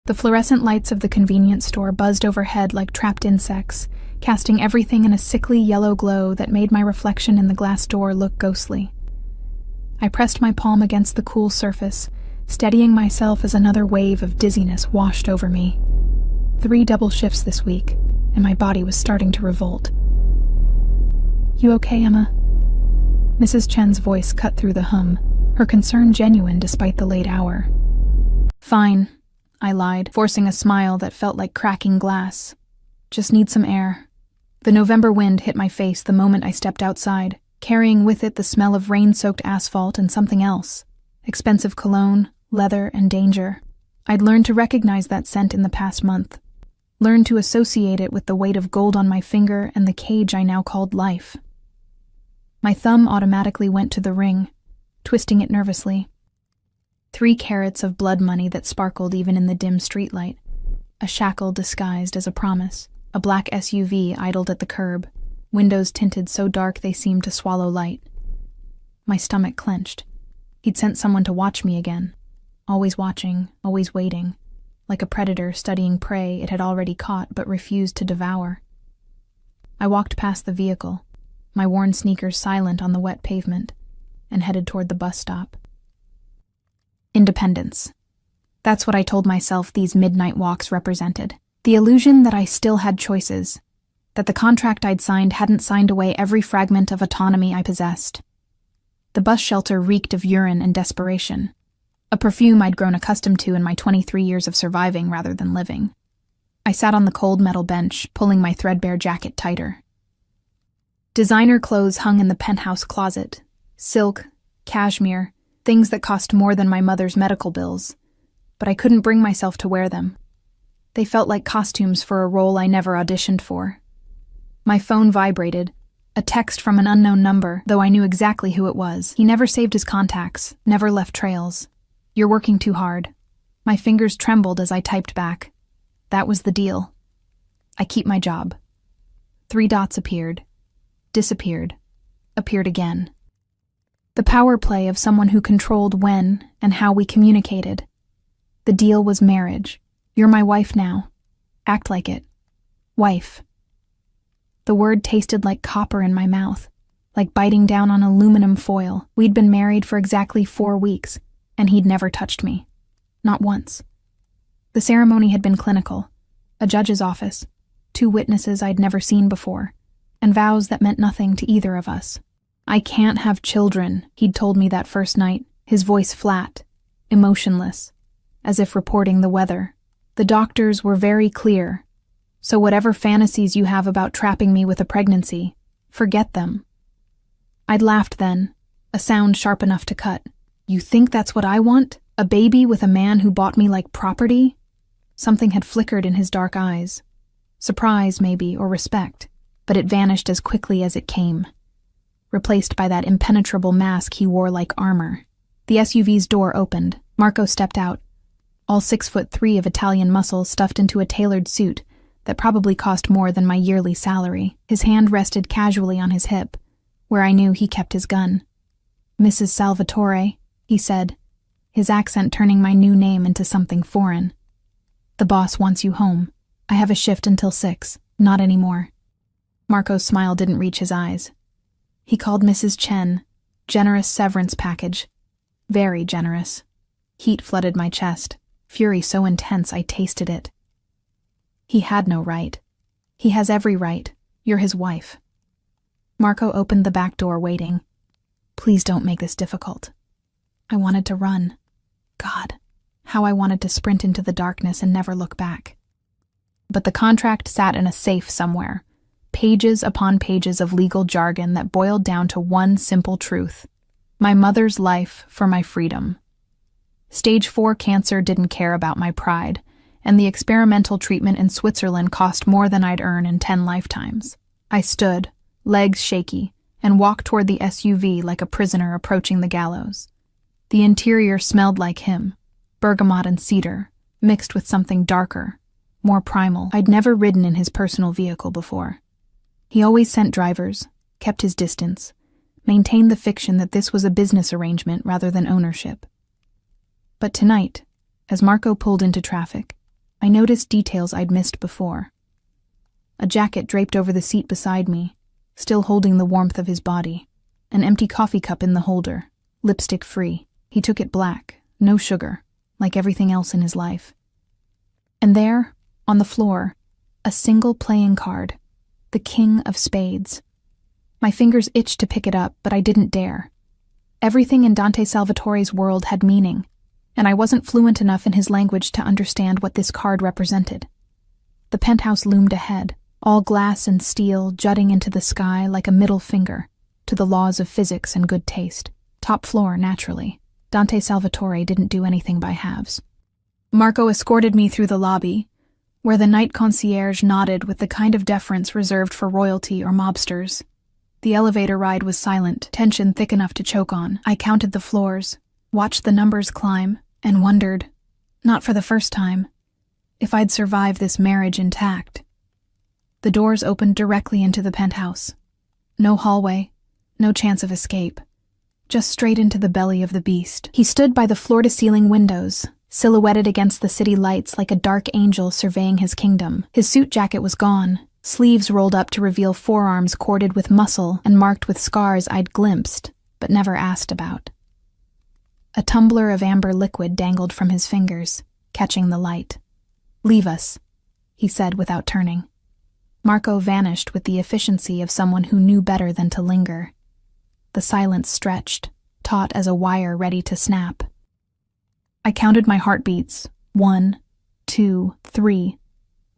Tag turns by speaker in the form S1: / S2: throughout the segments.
S1: The fluorescent lights of the convenience store buzzed overhead like trapped insects, casting everything in a sickly yellow glow that made my reflection in the glass door look ghostly. I pressed my palm against the cool surface, steadying myself as another wave of dizziness washed over me. 3 double shifts this week, and my body was starting to revolt. "You okay, Emma?" Mrs. Chen's voice cut through the hum, her concern genuine despite the late hour. "Fine," I lied, forcing a smile that felt like cracking glass. "Just need some air." The November wind hit my face the moment I stepped outside, carrying with it the smell of rain-soaked asphalt and something else. Expensive cologne, leather, and danger. I'd learned to recognize that scent in the past month. Learned to associate it with the weight of gold on my finger and the cage I now called life. My thumb automatically went to the ring, twisting it nervously. 3 carats of blood money that sparkled even in the dim streetlight. A shackle disguised as a promise. A black SUV idled at the curb, windows tinted so dark they seemed to swallow light. My stomach clenched. He'd sent someone to watch me again. Always watching, always waiting. Like a predator studying prey it had already caught but refused to devour. I walked past the vehicle, my worn sneakers silent on the wet pavement, and headed toward the bus stop. Independence. That's what I told myself these midnight walks represented. The illusion that I still had choices, that the contract I'd signed hadn't signed away every fragment of autonomy I possessed. The bus shelter reeked of urine and desperation, a perfume I'd grown accustomed to in my 23 years of surviving rather than living. I sat on the cold metal bench, pulling my threadbare jacket tighter. Designer clothes hung in the penthouse closet. Silk, cashmere, things that cost more than my mother's medical bills. But I couldn't bring myself to wear them. They felt like costumes for a role I never auditioned for. My phone vibrated, a text from an unknown number, though I knew exactly who it was. He never saved his contacts, never left trails. "You're working too hard." My fingers trembled as I typed back. That was the deal. I keep my job. 3 dots appeared, disappeared, appeared again. The power play of someone who controlled when and how we communicated. The deal was marriage. "You're my wife now. Act like it. Wife." The word tasted like copper in my mouth, like biting down on aluminum foil. We'd been married for exactly 4 weeks, and he'd never touched me. Not once. The ceremony had been clinical. A judge's office, 2 witnesses I'd never seen before, and vows that meant nothing to either of us. "I can't have children," he'd told me that first night, his voice flat, emotionless, as if reporting the weather. "The doctors were very clear. So whatever fantasies you have about trapping me with a pregnancy, forget them." I'd laughed then, a sound sharp enough to cut. "You think that's what I want? A baby with a man who bought me like property?" Something had flickered in his dark eyes. Surprise, maybe, or respect, but it vanished as quickly as it came, replaced by that impenetrable mask he wore like armor. The SUV's door opened. Marco stepped out, all 6'3" of Italian muscle stuffed into a tailored suit that probably cost more than my yearly salary. His hand rested casually on his hip, where I knew he kept his gun. "Mrs. Salvatore," he said, his accent turning my new name into something foreign. "The boss wants you home. I have a shift until 6, not anymore." Marco's smile didn't reach his eyes. He called Mrs. Chen, generous severance package. Very generous. Heat flooded my chest, fury so intense I tasted it. He had no right. He has every right. You're his wife. Marco opened the back door, waiting. "Please don't make this difficult." I wanted to run. God, how I wanted to sprint into the darkness and never look back. But the contract sat in a safe somewhere, pages upon pages of legal jargon that boiled down to one simple truth: my mother's life for my freedom. Stage 4 cancer didn't care about my pride, and the experimental treatment in Switzerland cost more than I'd earn in 10 lifetimes. I stood, legs shaky, and walked toward the SUV like a prisoner approaching the gallows. The interior smelled like him, bergamot and cedar, mixed with something darker, more primal. I'd never ridden in his personal vehicle before. He always sent drivers, kept his distance, maintained the fiction that this was a business arrangement rather than ownership. But tonight, as Marco pulled into traffic, I noticed details I'd missed before. A jacket draped over the seat beside me, still holding the warmth of his body. An empty coffee cup in the holder, lipstick free. He took it black, no sugar, like everything else in his life. And there, on the floor, a single playing card, the King of Spades. My fingers itched to pick it up, but I didn't dare. Everything in Dante Salvatore's world had meaning, and I wasn't fluent enough in his language to understand what this card represented. The penthouse loomed ahead, all glass and steel jutting into the sky like a middle finger to the laws of physics and good taste. Top floor, naturally. Dante Salvatore didn't do anything by halves. Marco escorted me through the lobby, where the night concierge nodded with the kind of deference reserved for royalty or mobsters. The elevator ride was silent, tension thick enough to choke on. I counted the floors, watched the numbers climb, and wondered, not for the first time, if I'd survive this marriage intact. The doors opened directly into the penthouse. No hallway, no chance of escape. Just straight into the belly of the beast. He stood by the floor-to-ceiling windows, silhouetted against the city lights like a dark angel surveying his kingdom. His suit jacket was gone, sleeves rolled up to reveal forearms corded with muscle and marked with scars I'd glimpsed, but never asked about. A tumbler of amber liquid dangled from his fingers, catching the light. "Leave us," he said without turning. Marco vanished with the efficiency of someone who knew better than to linger. The silence stretched, taut as a wire ready to snap. I counted my heartbeats, 1, 2, 3,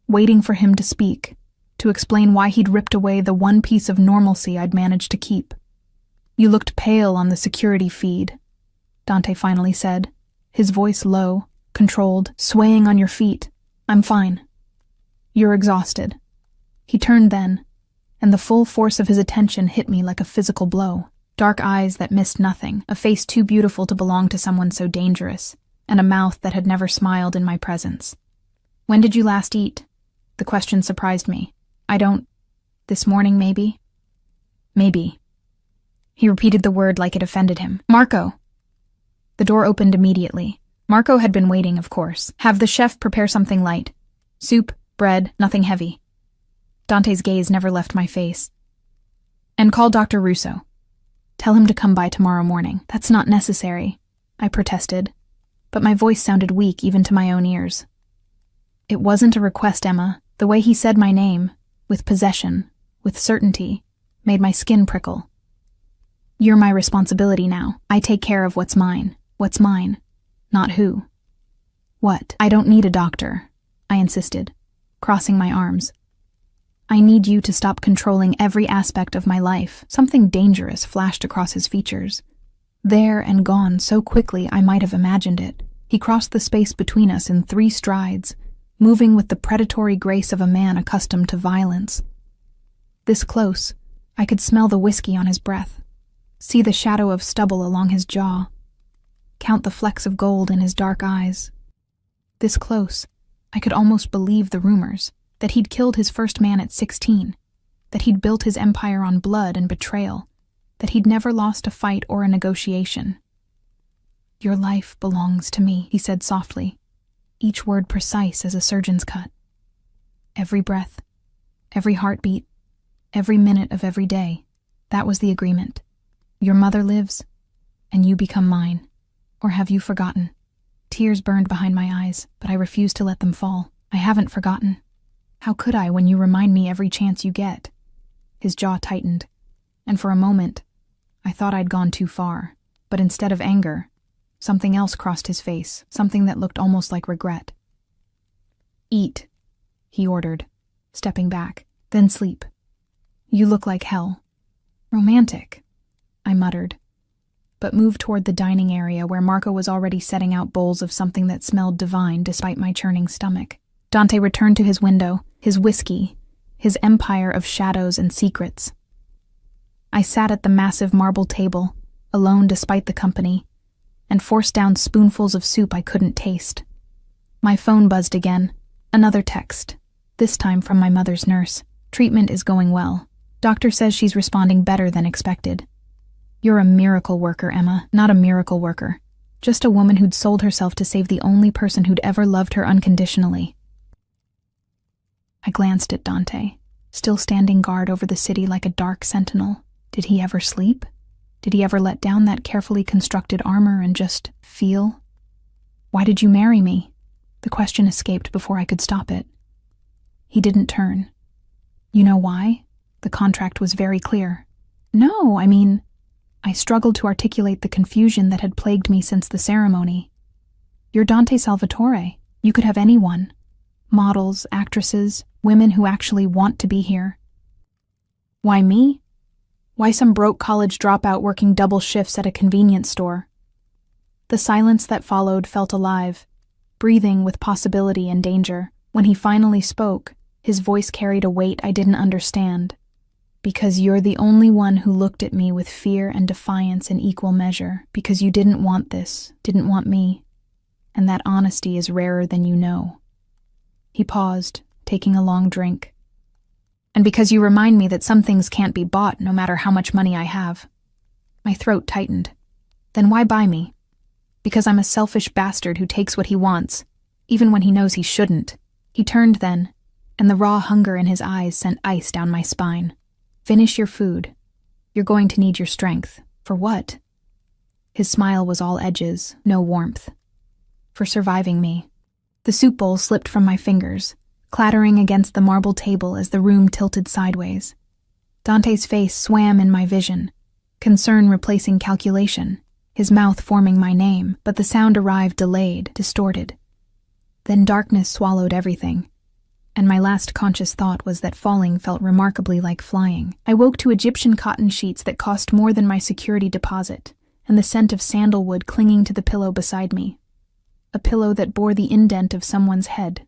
S1: waiting for him to speak, to explain why he'd ripped away the one piece of normalcy I'd managed to keep. "You looked pale on the security feed," Dante finally said, his voice low, controlled, swaying on your feet. "I'm fine. You're exhausted." He turned then, and the full force of his attention hit me like a physical blow. Dark eyes that missed nothing, a face too beautiful to belong to someone so dangerous, and a mouth that had never smiled in my presence. "When did you last eat?" The question surprised me. This morning, maybe?" "Maybe." He repeated the word like it offended him. "Marco!" The door opened immediately. Marco had been waiting, of course. "Have the chef prepare something light. Soup, bread, nothing heavy." Dante's gaze never left my face. "And call Dr. Russo. Tell him to come by tomorrow morning." "That's not necessary," I protested, but my voice sounded weak even to my own ears. It wasn't a request, Emma. The way he said my name, with possession, with certainty, made my skin prickle. "You're my responsibility now. I take care of what's mine, not who." "What?" "I don't need a doctor," I insisted, crossing my arms. "I need you to stop controlling every aspect of my life." Something dangerous flashed across his features. There and gone so quickly I might have imagined it. He crossed the space between us in 3 strides, moving with the predatory grace of a man accustomed to violence. This close, I could smell the whiskey on his breath, see the shadow of stubble along his jaw, count the flecks of gold in his dark eyes. This close, I could almost believe the rumors, that he'd killed his first man at 16, that he'd built his empire on blood and betrayal, that he'd never lost a fight or a negotiation. "Your life belongs to me," he said softly, each word precise as a surgeon's cut. "Every breath, every heartbeat, every minute of every day, that was the agreement. Your mother lives, and you become mine. Or have you forgotten?" Tears burned behind my eyes, but I refused to let them fall. "I haven't forgotten. How could I when you remind me every chance you get?" His jaw tightened, and for a moment, I thought I'd gone too far. But instead of anger, something else crossed his face, something that looked almost like regret. "Eat," he ordered, stepping back, "then sleep. You look like hell." "Romantic," I muttered, but moved toward the dining area where Marco was already setting out bowls of something that smelled divine despite my churning stomach. Dante returned to his window, his whiskey, his empire of shadows and secrets. I sat at the massive marble table, alone despite the company, and forced down spoonfuls of soup I couldn't taste. My phone buzzed again. Another text, this time from my mother's nurse. "Treatment is going well. Doctor says she's responding better than expected." "You're a miracle worker, Emma." "Not a miracle worker. Just a woman who'd sold herself to save the only person who'd ever loved her unconditionally." I glanced at Dante, still standing guard over the city like a dark sentinel. Did he ever sleep? Did he ever let down that carefully constructed armor and just feel? "Why did you marry me?" The question escaped before I could stop it. He didn't turn. "You know why?" The contract was very clear. "No, I mean..." I struggled to articulate the confusion that had plagued me since the ceremony. "You're Dante Salvatore. You could have anyone. Models, actresses, women who actually want to be here. Why me? Why some broke college dropout working double shifts at a convenience store?" The silence that followed felt alive, breathing with possibility and danger. When he finally spoke, his voice carried a weight I didn't understand. "Because you're the only one who looked at me with fear and defiance in equal measure, because you didn't want this, didn't want me. And that honesty is rarer than you know." He paused, taking a long drink. "And because you remind me that some things can't be bought no matter how much money I have." My throat tightened. "Then why buy me?" "Because I'm a selfish bastard who takes what he wants, even when he knows he shouldn't." He turned then, and the raw hunger in his eyes sent ice down my spine. "Finish your food. You're going to need your strength. For what?" His smile was all edges, no warmth. "For surviving me." The soup bowl slipped from my fingers, clattering against the marble table as the room tilted sideways. Dante's face swam in my vision, concern replacing calculation, his mouth forming my name, but the sound arrived delayed, distorted. Then darkness swallowed everything, and my last conscious thought was that falling felt remarkably like flying. I woke to Egyptian cotton sheets that cost more than my security deposit, and the scent of sandalwood clinging to the pillow beside me. A pillow that bore the indent of someone's head,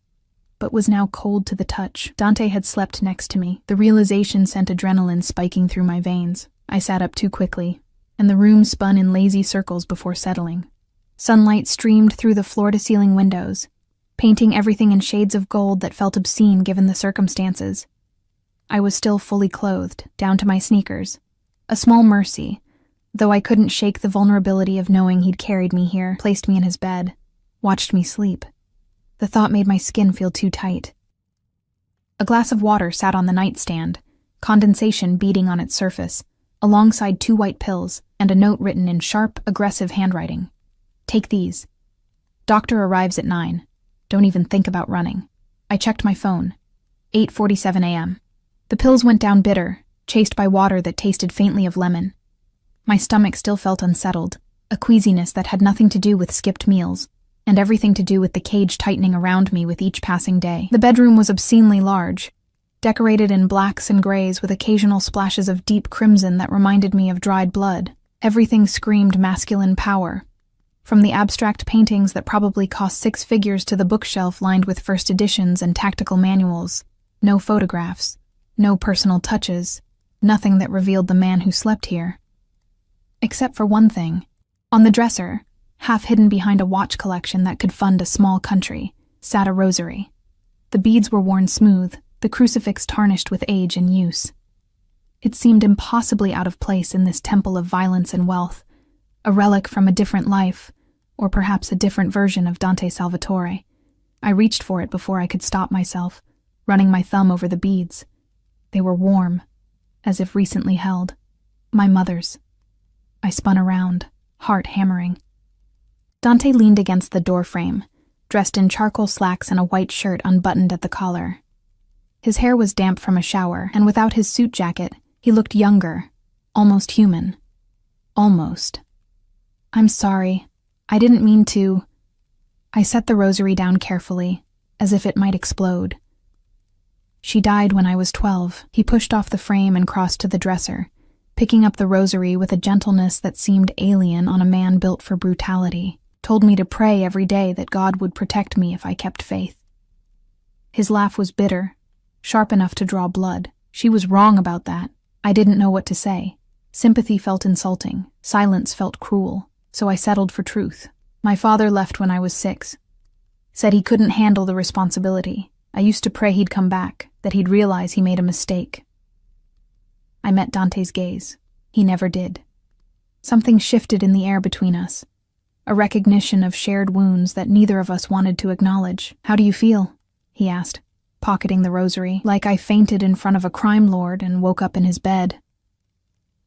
S1: but was now cold to the touch. Dante had slept next to me. The realization sent adrenaline spiking through my veins. I sat up too quickly, and the room spun in lazy circles before settling. Sunlight streamed through the floor-to-ceiling windows, painting everything in shades of gold that felt obscene given the circumstances. I was still fully clothed, down to my sneakers. A small mercy, though I couldn't shake the vulnerability of knowing he'd carried me here, placed me in his bed, watched me sleep. The thought made my skin feel too tight. A glass of water sat on the nightstand, condensation beading on its surface, alongside 2 white pills and a note written in sharp, aggressive handwriting. "Take these. Doctor arrives at 9. Don't even think about running." I checked my phone. 8:47 a.m. The pills went down bitter, chased by water that tasted faintly of lemon. My stomach still felt unsettled, a queasiness that had nothing to do with skipped meals, and everything to do with the cage tightening around me with each passing day. The bedroom was obscenely large, decorated in blacks and grays with occasional splashes of deep crimson that reminded me of dried blood. Everything screamed masculine power, from the abstract paintings that probably cost 6 figures to the bookshelf lined with first editions and tactical manuals. No photographs, no personal touches, nothing that revealed the man who slept here. Except for one thing. On the dresser, half hidden behind a watch collection that could fund a small country, sat a rosary. The beads were worn smooth, the crucifix tarnished with age and use. It seemed impossibly out of place in this temple of violence and wealth, a relic from a different life, or perhaps a different version of Dante Salvatore. I reached for it before I could stop myself, running my thumb over the beads. They were warm, as if recently held. My mother's. I spun around, heart hammering. Dante leaned against the doorframe, dressed in charcoal slacks and a white shirt unbuttoned at the collar. His hair was damp from a shower, and without his suit jacket, he looked younger, almost human. Almost. "I'm sorry. I didn't mean to..." I set the rosary down carefully, as if it might explode. "She died when I was 12. He pushed off the frame and crossed to the dresser, picking up the rosary with a gentleness that seemed alien on a man built for brutality. Told me to pray every day that God would protect me if I kept faith. His laugh was bitter, sharp enough to draw blood. She was wrong about that. I didn't know what to say. Sympathy felt insulting. Silence felt cruel. So I settled for truth. My father left when I was 6. Said he couldn't handle the responsibility. I used to pray he'd come back, that he'd realize he made a mistake. I met Dante's gaze. He never did. Something shifted in the air between us. A recognition of shared wounds that neither of us wanted to acknowledge. "How do you feel?" he asked. pocketing the rosary, like I fainted in front of a crime lord and woke up in his bed.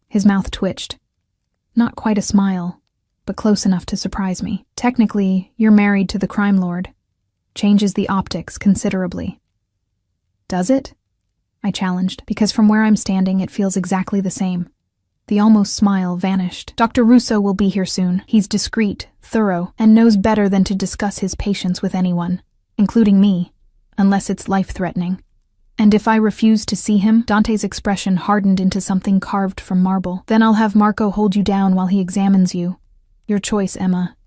S1: His mouth twitched. Not quite a smile, but close enough to surprise me. Technically, you're married to the crime lord. Changes the optics considerably. Does it? I challenged, because from where I'm standing it feels exactly the same. The almost smile vanished. Dr. Russo will be here soon. He's discreet, thorough, and knows better than to discuss his patients with anyone, including me, unless it's life-threatening. And if I refuse to see him, Dante's expression hardened into something carved from marble. Then I'll have Marco hold you down while he examines you. Your choice, Emma.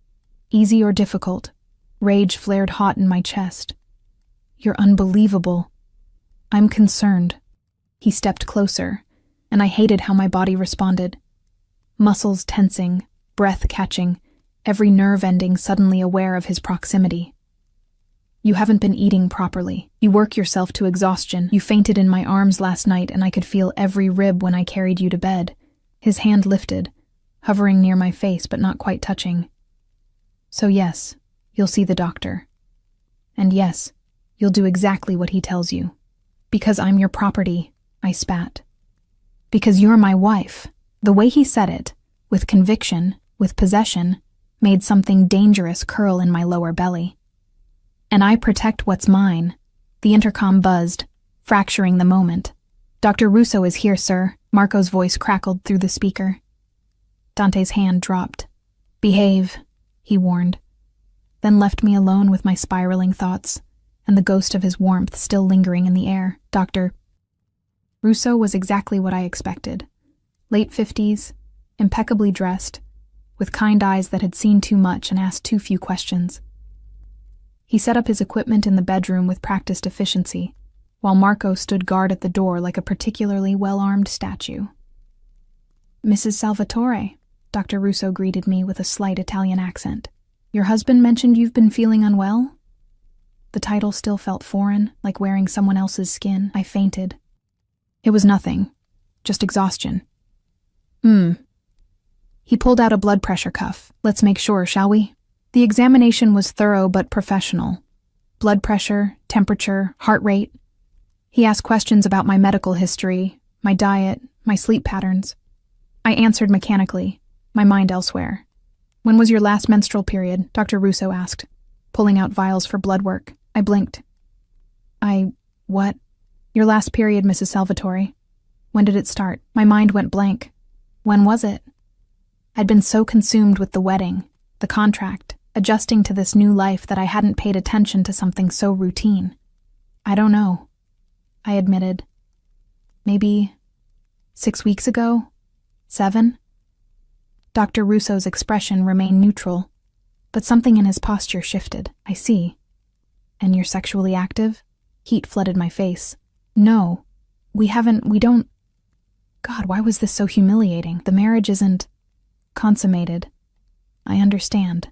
S1: Easy or difficult. Rage flared hot in my chest. You're unbelievable. I'm concerned. He stepped closer, and I hated how my body responded. Muscles tensing, breath catching, every nerve ending suddenly aware of his proximity. You haven't been eating properly. You work yourself to exhaustion. You fainted in my arms last night, and I could feel every rib when I carried you to bed. His hand lifted, hovering near my face but not quite touching. So yes, you'll see the doctor. And yes, you'll do exactly what he tells you. Because I'm your property, I spat. Because you're my wife. The way he said it, with conviction, with possession, made something dangerous curl in my lower belly. And I protect what's mine. The intercom buzzed, fracturing the moment. Dr. Russo is here, sir. Marco's voice crackled through the speaker. Dante's hand dropped. Behave, he warned, then left me alone with my spiraling thoughts, and the ghost of his warmth still lingering in the air. Dr. Russo was exactly what I expected. Late 50s, impeccably dressed, with kind eyes that had seen too much and asked too few questions. He set up his equipment in the bedroom with practiced efficiency, while Marco stood guard at the door like a particularly well-armed statue. Mrs. Salvatore, Dr. Russo greeted me with a slight Italian accent. Your husband mentioned you've been feeling unwell? The title still felt foreign, like wearing someone else's skin. I fainted. It was nothing, just exhaustion. He pulled out a blood pressure cuff. Let's make sure, shall we? The examination was thorough but professional. Blood pressure, temperature, heart rate. He asked questions about my medical history, my diet, my sleep patterns. I answered mechanically, my mind elsewhere. When was your last menstrual period? Dr. Russo asked, pulling out vials for blood work. I blinked. What? Your last period, Mrs. Salvatore. When did it start? My mind went blank. When was it? I'd been so consumed with the wedding, the contract, adjusting to this new life that I hadn't paid attention to something so routine. I don't know, I admitted. Maybe 6 weeks ago? 7? Dr. Russo's expression remained neutral, but something in his posture shifted. I see. And you're sexually active? Heat flooded my face. No, we don't. God, why was this so humiliating? The marriage isn't consummated. I understand.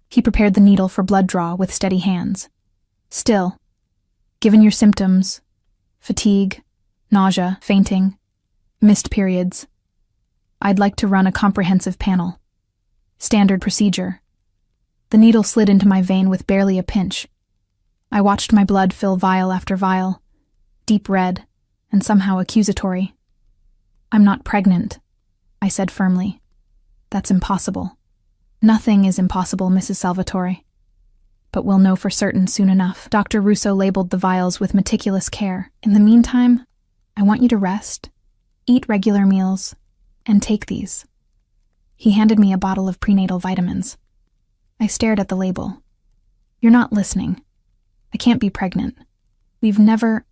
S1: He prepared the needle for blood draw with steady hands. Still, given your symptoms, fatigue, nausea, fainting, missed periods, I'd like to run a comprehensive panel. Standard procedure. The needle slid into my vein with barely a pinch. I watched my blood fill vial after vial, deep red, and somehow accusatory. I'm not pregnant, I said firmly. That's impossible. Nothing is impossible, Mrs. Salvatore. But we'll know for certain soon enough. Dr. Russo labeled the vials with meticulous care. In the meantime, I want you to rest, eat regular meals, and take these. He handed me a bottle of prenatal vitamins. I stared at the label. You're not listening. I can't be pregnant. We've never...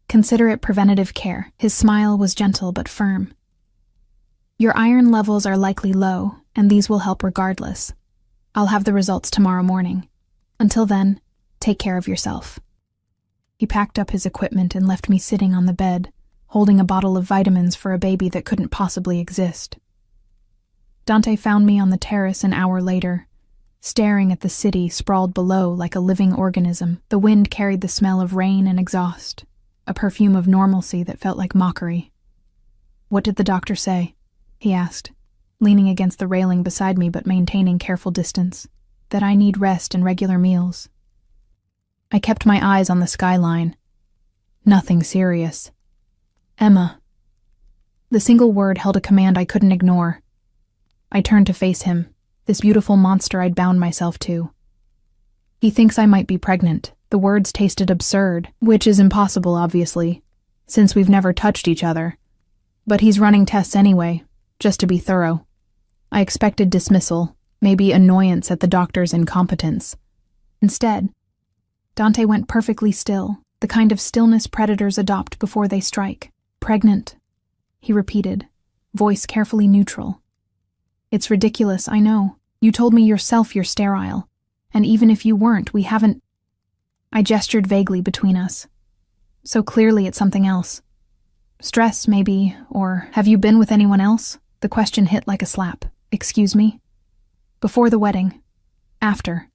S1: Consider it preventative care. His smile was gentle but firm. Your iron levels are likely low, and these will help regardless. I'll have the results tomorrow morning. Until then, take care of yourself. He packed up his equipment and left me sitting on the bed, holding a bottle of vitamins for a baby that couldn't possibly exist. Dante found me on the terrace an hour later, staring at the city sprawled below like a living organism. The wind carried the smell of rain and exhaust, a perfume of normalcy that felt like mockery. What did the doctor say? He asked, leaning against the railing beside me but maintaining careful distance. That I need rest and regular meals. I kept my eyes on the skyline, Nothing serious. Emma. The single word held a command I couldn't ignore. I turned to face him, this beautiful monster I'd bound myself to. He thinks I might be pregnant. The words tasted absurd, which is impossible, obviously, since we've never touched each other. But he's running tests anyway, just to be thorough. I expected dismissal, maybe annoyance at the doctor's incompetence. Instead, Dante went perfectly still, the kind of stillness predators adopt before they strike. Pregnant, he repeated, voice carefully neutral. It's ridiculous, I know. You told me yourself you're sterile, and even if you weren't, we haven't... I gestured vaguely between us. So clearly it's something else. Stress, maybe, or have you been with anyone else? The question hit like a slap. Excuse me? Before the wedding. After.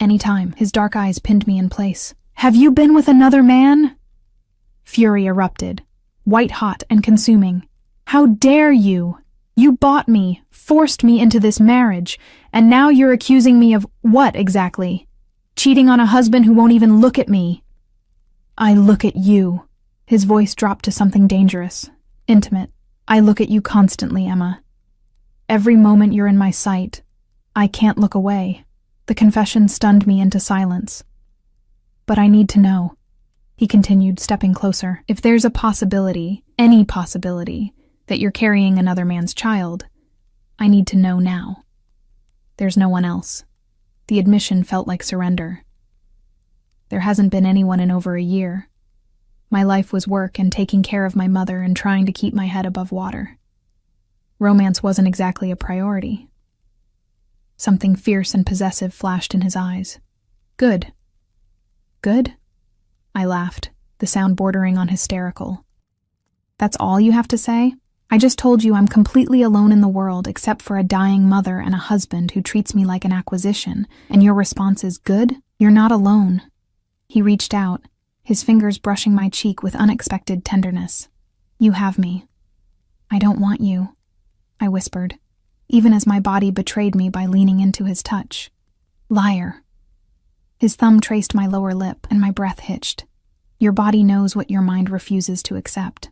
S1: Any time. His dark eyes pinned me in place. Have you been with another man? Fury erupted, white-hot and consuming. How dare you? You bought me, forced me into this marriage, and now you're accusing me of what exactly? Cheating on a husband who won't even look at me. I look at you. His voice dropped to something dangerous, intimate. I look at you constantly, Emma. Every moment you're in my sight, I can't look away. The confession stunned me into silence. But I need to know, he continued, stepping closer. If there's a possibility, any possibility, that you're carrying another man's child, I need to know now. There's no one else. The admission felt like surrender. There hasn't been anyone in over a year. My life was work and taking care of my mother and trying to keep my head above water. Romance wasn't exactly a priority. Something fierce and possessive flashed in his eyes. Good. Good? I laughed, the sound bordering on hysterical. That's all you have to say? I just told you I'm completely alone in the world except for a dying mother and a husband who treats me like an acquisition, and your response is good? You're not alone. He reached out, his fingers brushing my cheek with unexpected tenderness. You have me. I don't want you, I whispered, even as my body betrayed me by leaning into his touch. Liar. His thumb traced my lower lip, and my breath hitched. Your body knows what your mind refuses to accept.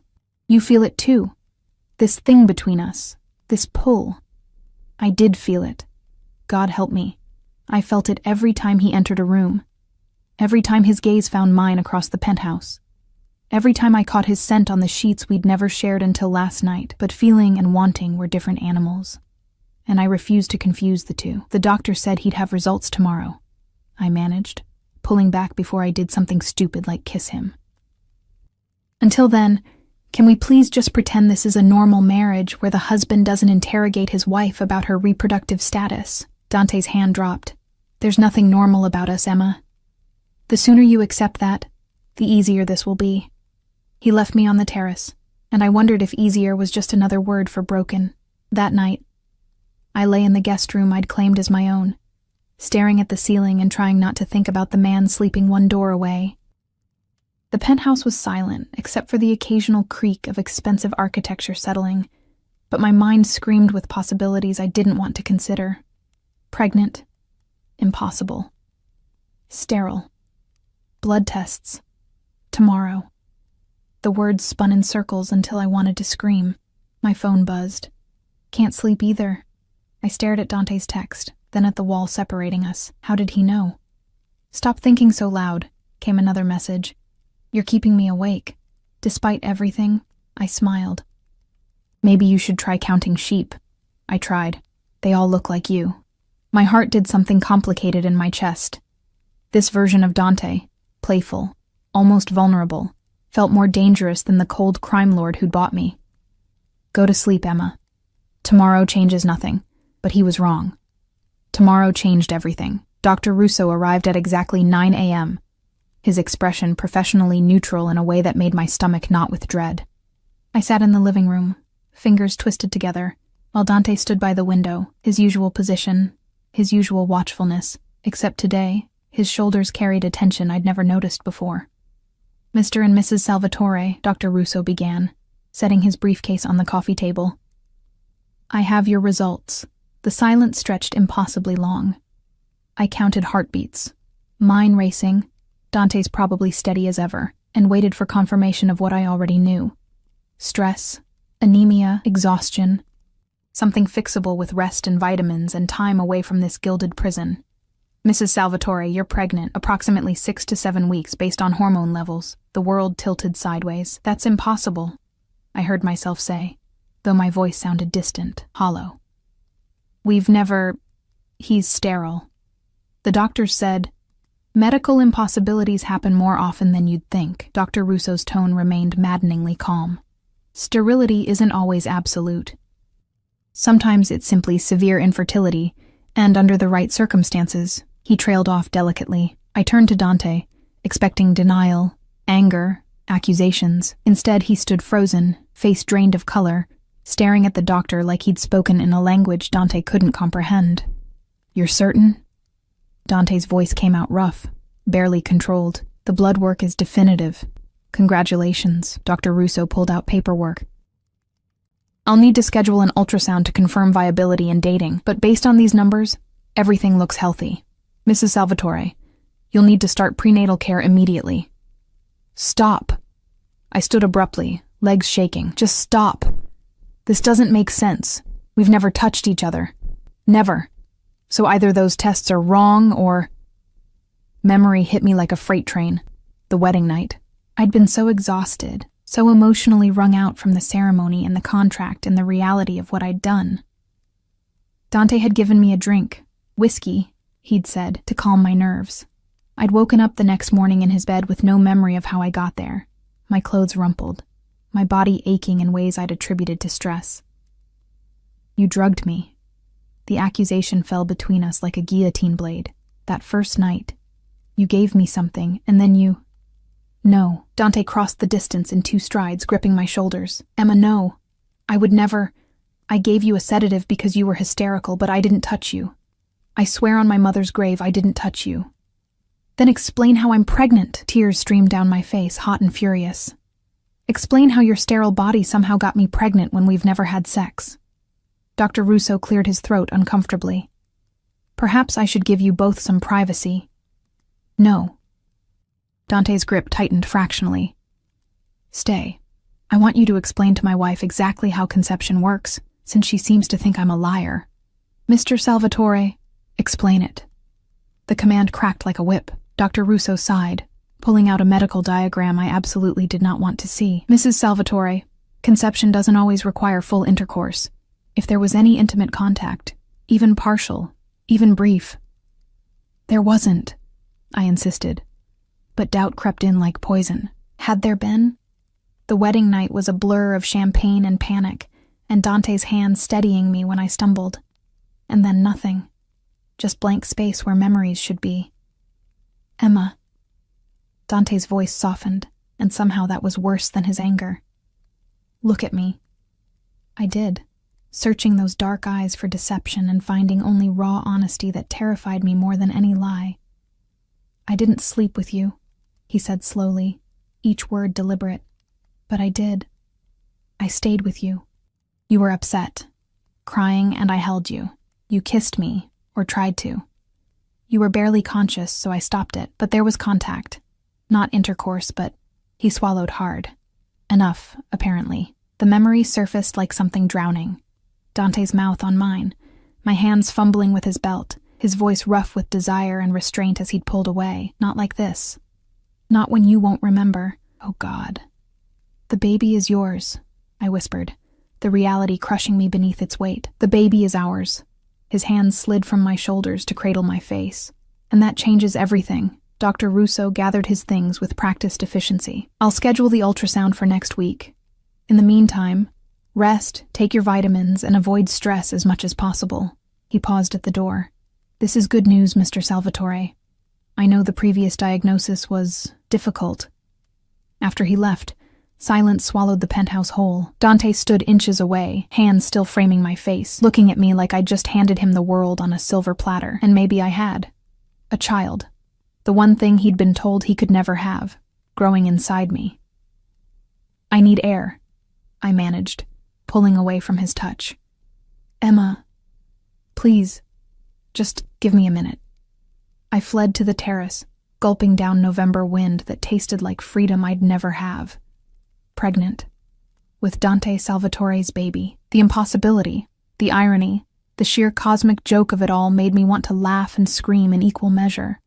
S1: You feel it too. This thing between us, this pull. I did feel it. God help me. I felt it every time he entered a room. Every time his gaze found mine across the penthouse. Every time I caught his scent on the sheets we'd never shared until last night, but feeling and wanting were different animals. And I refused to confuse the two. The doctor said he'd have results tomorrow. I managed, pulling back before I did something stupid like kiss him. Until then, can we please just pretend this is a normal marriage where the husband doesn't interrogate his wife about her reproductive status? Dante's hand dropped. There's nothing normal about us, Emma. The sooner you accept that, the easier this will be. He left me on the terrace, and I wondered if easier was just another word for broken. That night, I lay in the guest room I'd claimed as my own, staring at the ceiling and trying not to think about the man sleeping one door away. The penthouse was silent, except for the occasional creak of expensive architecture settling, but my mind screamed with possibilities I didn't want to consider. Pregnant. Impossible. Sterile. Blood tests. Tomorrow. The words spun in circles until I wanted to scream. My phone buzzed. Can't sleep either. I stared at Dante's text, then at the wall separating us. How did he know? Stop thinking so loud, came another message. You're keeping me awake. Despite everything, I smiled. Maybe you should try counting sheep. I tried. They all look like you. My heart did something complicated in my chest. This version of Dante, playful, almost vulnerable, felt more dangerous than the cold crime lord who'd bought me. Go to sleep, Emma. Tomorrow changes nothing, but he was wrong. Tomorrow changed everything. Dr. Russo arrived at exactly 9 a.m., his expression professionally neutral in a way that made my stomach knot with dread. I sat in the living room, fingers twisted together, while Dante stood by the window, his usual position, his usual watchfulness, except today, his shoulders carried a tension I'd never noticed before. Mr. and Mrs. Salvatore, Dr. Russo began, setting his briefcase on the coffee table. I have your results. The silence stretched impossibly long. I counted heartbeats, mine racing, Dante's probably steady as ever, and waited for confirmation of what I already knew. Stress, anemia, exhaustion. Something fixable with rest and vitamins and time away from this gilded prison. Mrs. Salvatore, you're pregnant, approximately 6 to 7 weeks based on hormone levels. The world tilted sideways. That's impossible, I heard myself say, though my voice sounded distant, hollow. He's sterile. The doctors said, medical impossibilities happen more often than you'd think. Dr. Russo's tone remained maddeningly calm. Sterility isn't always absolute. Sometimes it's simply severe infertility, and under the right circumstances. He trailed off delicately. I turned to Dante, expecting denial, anger, accusations. Instead, he stood frozen, face drained of color, staring at the doctor like he'd spoken in a language Dante couldn't comprehend. You're certain? Dante's voice came out rough, barely controlled. The blood work is definitive. Congratulations. Dr. Russo pulled out paperwork. I'll need to schedule an ultrasound to confirm viability and dating, but based on these numbers, everything looks healthy. Mrs. Salvatore, you'll need to start prenatal care immediately. Stop. I stood abruptly, legs shaking. Just stop. This doesn't make sense. We've never touched each other. Never. So either those tests are wrong or... Memory hit me like a freight train. The wedding night. I'd been so exhausted, so emotionally wrung out from the ceremony and the contract and the reality of what I'd done. Dante had given me a drink, whiskey, he'd said, to calm my nerves. I'd woken up the next morning in his bed with no memory of how I got there, my clothes rumpled, my body aching in ways I'd attributed to stress. You drugged me. The accusation fell between us like a guillotine blade. That first night, you gave me something, and then you... No. Dante crossed the distance in 2 strides, gripping my shoulders. Emma, no. I would never... I gave you a sedative because you were hysterical, but I didn't touch you. I swear on my mother's grave I didn't touch you. Then explain how I'm pregnant. Tears streamed down my face, hot and furious. Explain how your sterile body somehow got me pregnant when we've never had sex. Dr. Russo cleared his throat uncomfortably. Perhaps I should give you both some privacy. No. Dante's grip tightened fractionally. Stay. I want you to explain to my wife exactly how conception works, since she seems to think I'm a liar. Mr. Salvatore, explain it. The command cracked like a whip. Dr. Russo sighed, pulling out a medical diagram I absolutely did not want to see. Mrs. Salvatore, conception doesn't always require full intercourse. If there was any intimate contact, even partial, even brief. There wasn't, I insisted. But doubt crept in like poison. Had there been? The wedding night was a blur of champagne and panic, and Dante's hand steadying me when I stumbled. And then nothing. Just blank space where memories should be. Emma. Dante's voice softened, and somehow that was worse than his anger. Look at me. I did, searching those dark eyes for deception and finding only raw honesty that terrified me more than any lie. I didn't sleep with you, he said slowly, each word deliberate. But I did. I stayed with you. You were upset, crying, and I held you. You kissed me, or tried to. You were barely conscious, so I stopped it, but there was contact. Not intercourse, but he swallowed hard. Enough, apparently. The memory surfaced like something drowning. Dante's mouth on mine, my hands fumbling with his belt, his voice rough with desire and restraint as he'd pulled away. Not like this. Not when you won't remember. Oh God. The baby is yours, I whispered, the reality crushing me beneath its weight. The baby is ours. His hands slid from my shoulders to cradle my face. And that changes everything. Dr. Russo gathered his things with practiced efficiency. I'll schedule the ultrasound for next week. In the meantime, rest, take your vitamins, and avoid stress as much as possible. He paused at the door. This is good news, Mr. Salvatore. I know the previous diagnosis was difficult. After he left, silence swallowed the penthouse whole. Dante stood inches away, hands still framing my face, looking at me like I'd just handed him the world on a silver platter. And maybe I had. A child. The one thing he'd been told he could never have, growing inside me. I need air, I managed, pulling away from his touch. Emma, please, just give me a minute. I fled to the terrace, gulping down November wind that tasted like freedom I'd never have. Pregnant. With Dante Salvatore's baby. The impossibility, the irony, the sheer cosmic joke of it all made me want to laugh and scream in equal measure.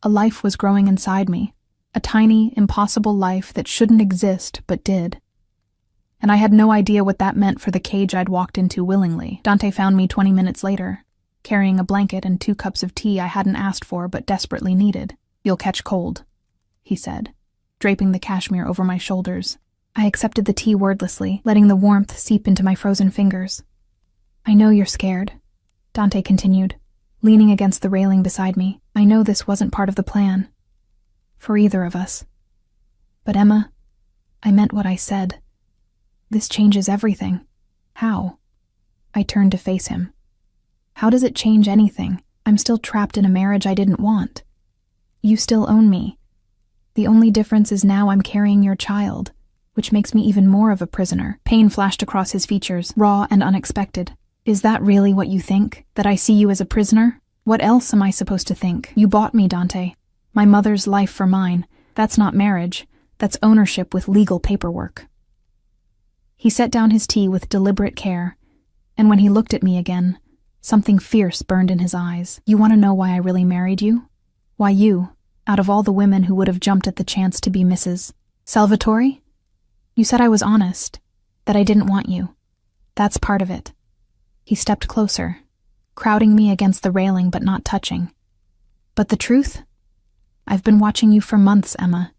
S1: A life was growing inside me, a tiny, impossible life that shouldn't exist but did. And I had no idea what that meant for the cage I'd walked into willingly. Dante found me 20 minutes later, carrying a blanket and 2 cups of tea I hadn't asked for but desperately needed. "You'll catch cold," he said, draping the cashmere over my shoulders. I accepted the tea wordlessly, letting the warmth seep into my frozen fingers. "I know you're scared," Dante continued, leaning against the railing beside me. "I know this wasn't part of the plan. For either of us. But Emma, I meant what I said. This changes everything." "How?" I turned to face him. "How does it change anything? I'm still trapped in a marriage I didn't want. You still own me. The only difference is now I'm carrying your child, which makes me even more of a prisoner." Pain flashed across his features, raw and unexpected. "Is that really what you think? That I see you as a prisoner? What else am I supposed to think? You bought me, Dante. My mother's life for mine. That's not marriage. That's ownership with legal paperwork." He set down his tea with deliberate care, and when he looked at me again, something fierce burned in his eyes. "You want to know why I really married you? Why you, out of all the women who would have jumped at the chance to be Mrs. Salvatore? You said I was honest, that I didn't want you. That's part of it." He stepped closer, crowding me against the railing but not touching. "But the truth? I've been watching you for months, Emma.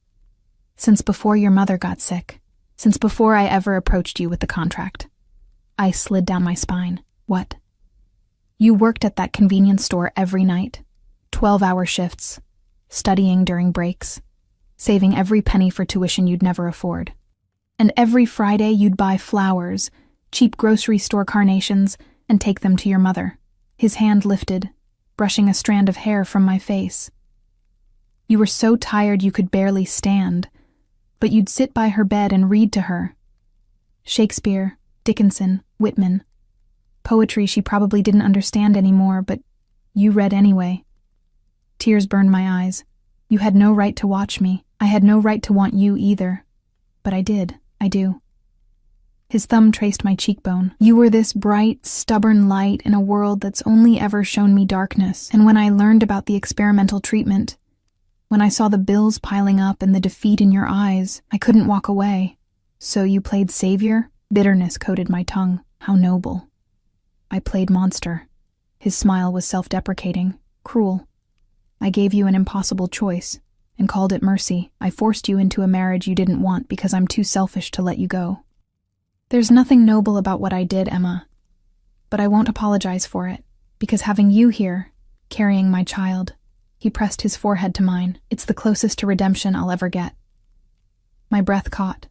S1: Since before your mother got sick. Since before I ever approached you with the contract." I slid down my spine. "What?" "You worked at that convenience store every night. 12-hour shifts, studying during breaks, saving every penny for tuition you'd never afford. And every Friday you'd buy flowers, cheap grocery store carnations, and take them to your mother." His hand lifted, brushing a strand of hair from my face. "You were so tired you could barely stand, but you'd sit by her bed and read to her. Shakespeare, Dickinson, Whitman. Poetry she probably didn't understand anymore, but you read anyway." Tears burned my eyes. "You had no right to watch me. I had no right to want you either. But I did. I do." His thumb traced my cheekbone. "You were this bright, stubborn light in a world that's only ever shown me darkness. And when I learned about the experimental treatment, when I saw the bills piling up and the defeat in your eyes, I couldn't walk away. So you played savior?" Bitterness coated my tongue. "How noble." "I played monster." His smile was self-deprecating, cruel. "I gave you an impossible choice and called it mercy. I forced you into a marriage you didn't want because I'm too selfish to let you go. There's nothing noble about what I did, Emma, but I won't apologize for it, because having you here, carrying my child," he pressed his forehead to mine, "it's the closest to redemption I'll ever get." My breath caught.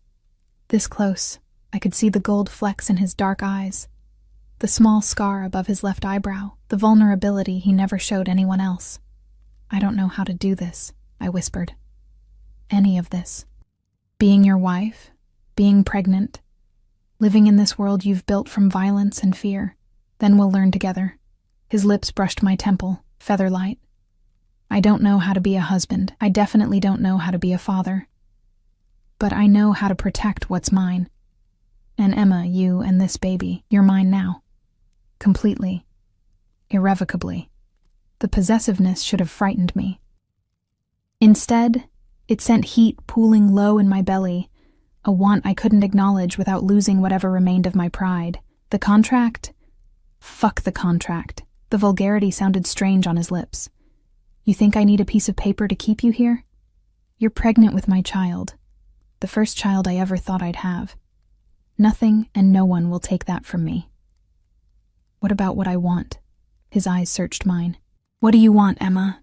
S1: This close, I could see the gold flecks in his dark eyes, the small scar above his left eyebrow, the vulnerability he never showed anyone else. "I don't know how to do this," I whispered. "Any of this. Being your wife, being pregnant, living in this world you've built from violence and fear. Then we'll learn together." His lips brushed my temple, feather-light. "I don't know how to be a husband. I definitely don't know how to be a father. But I know how to protect what's mine. And Emma, you and this baby, you're mine now. Completely. Irrevocably." The possessiveness should have frightened me. Instead, it sent heat pooling low in my belly, a want I couldn't acknowledge without losing whatever remained of my pride. The contract? Fuck the contract. The vulgarity sounded strange on his lips. "You think I need a piece of paper to keep you here? You're pregnant with my child. The first child I ever thought I'd have. Nothing and no one will take that from me." "What about what I want?" His eyes searched mine. "What do you want, Emma?"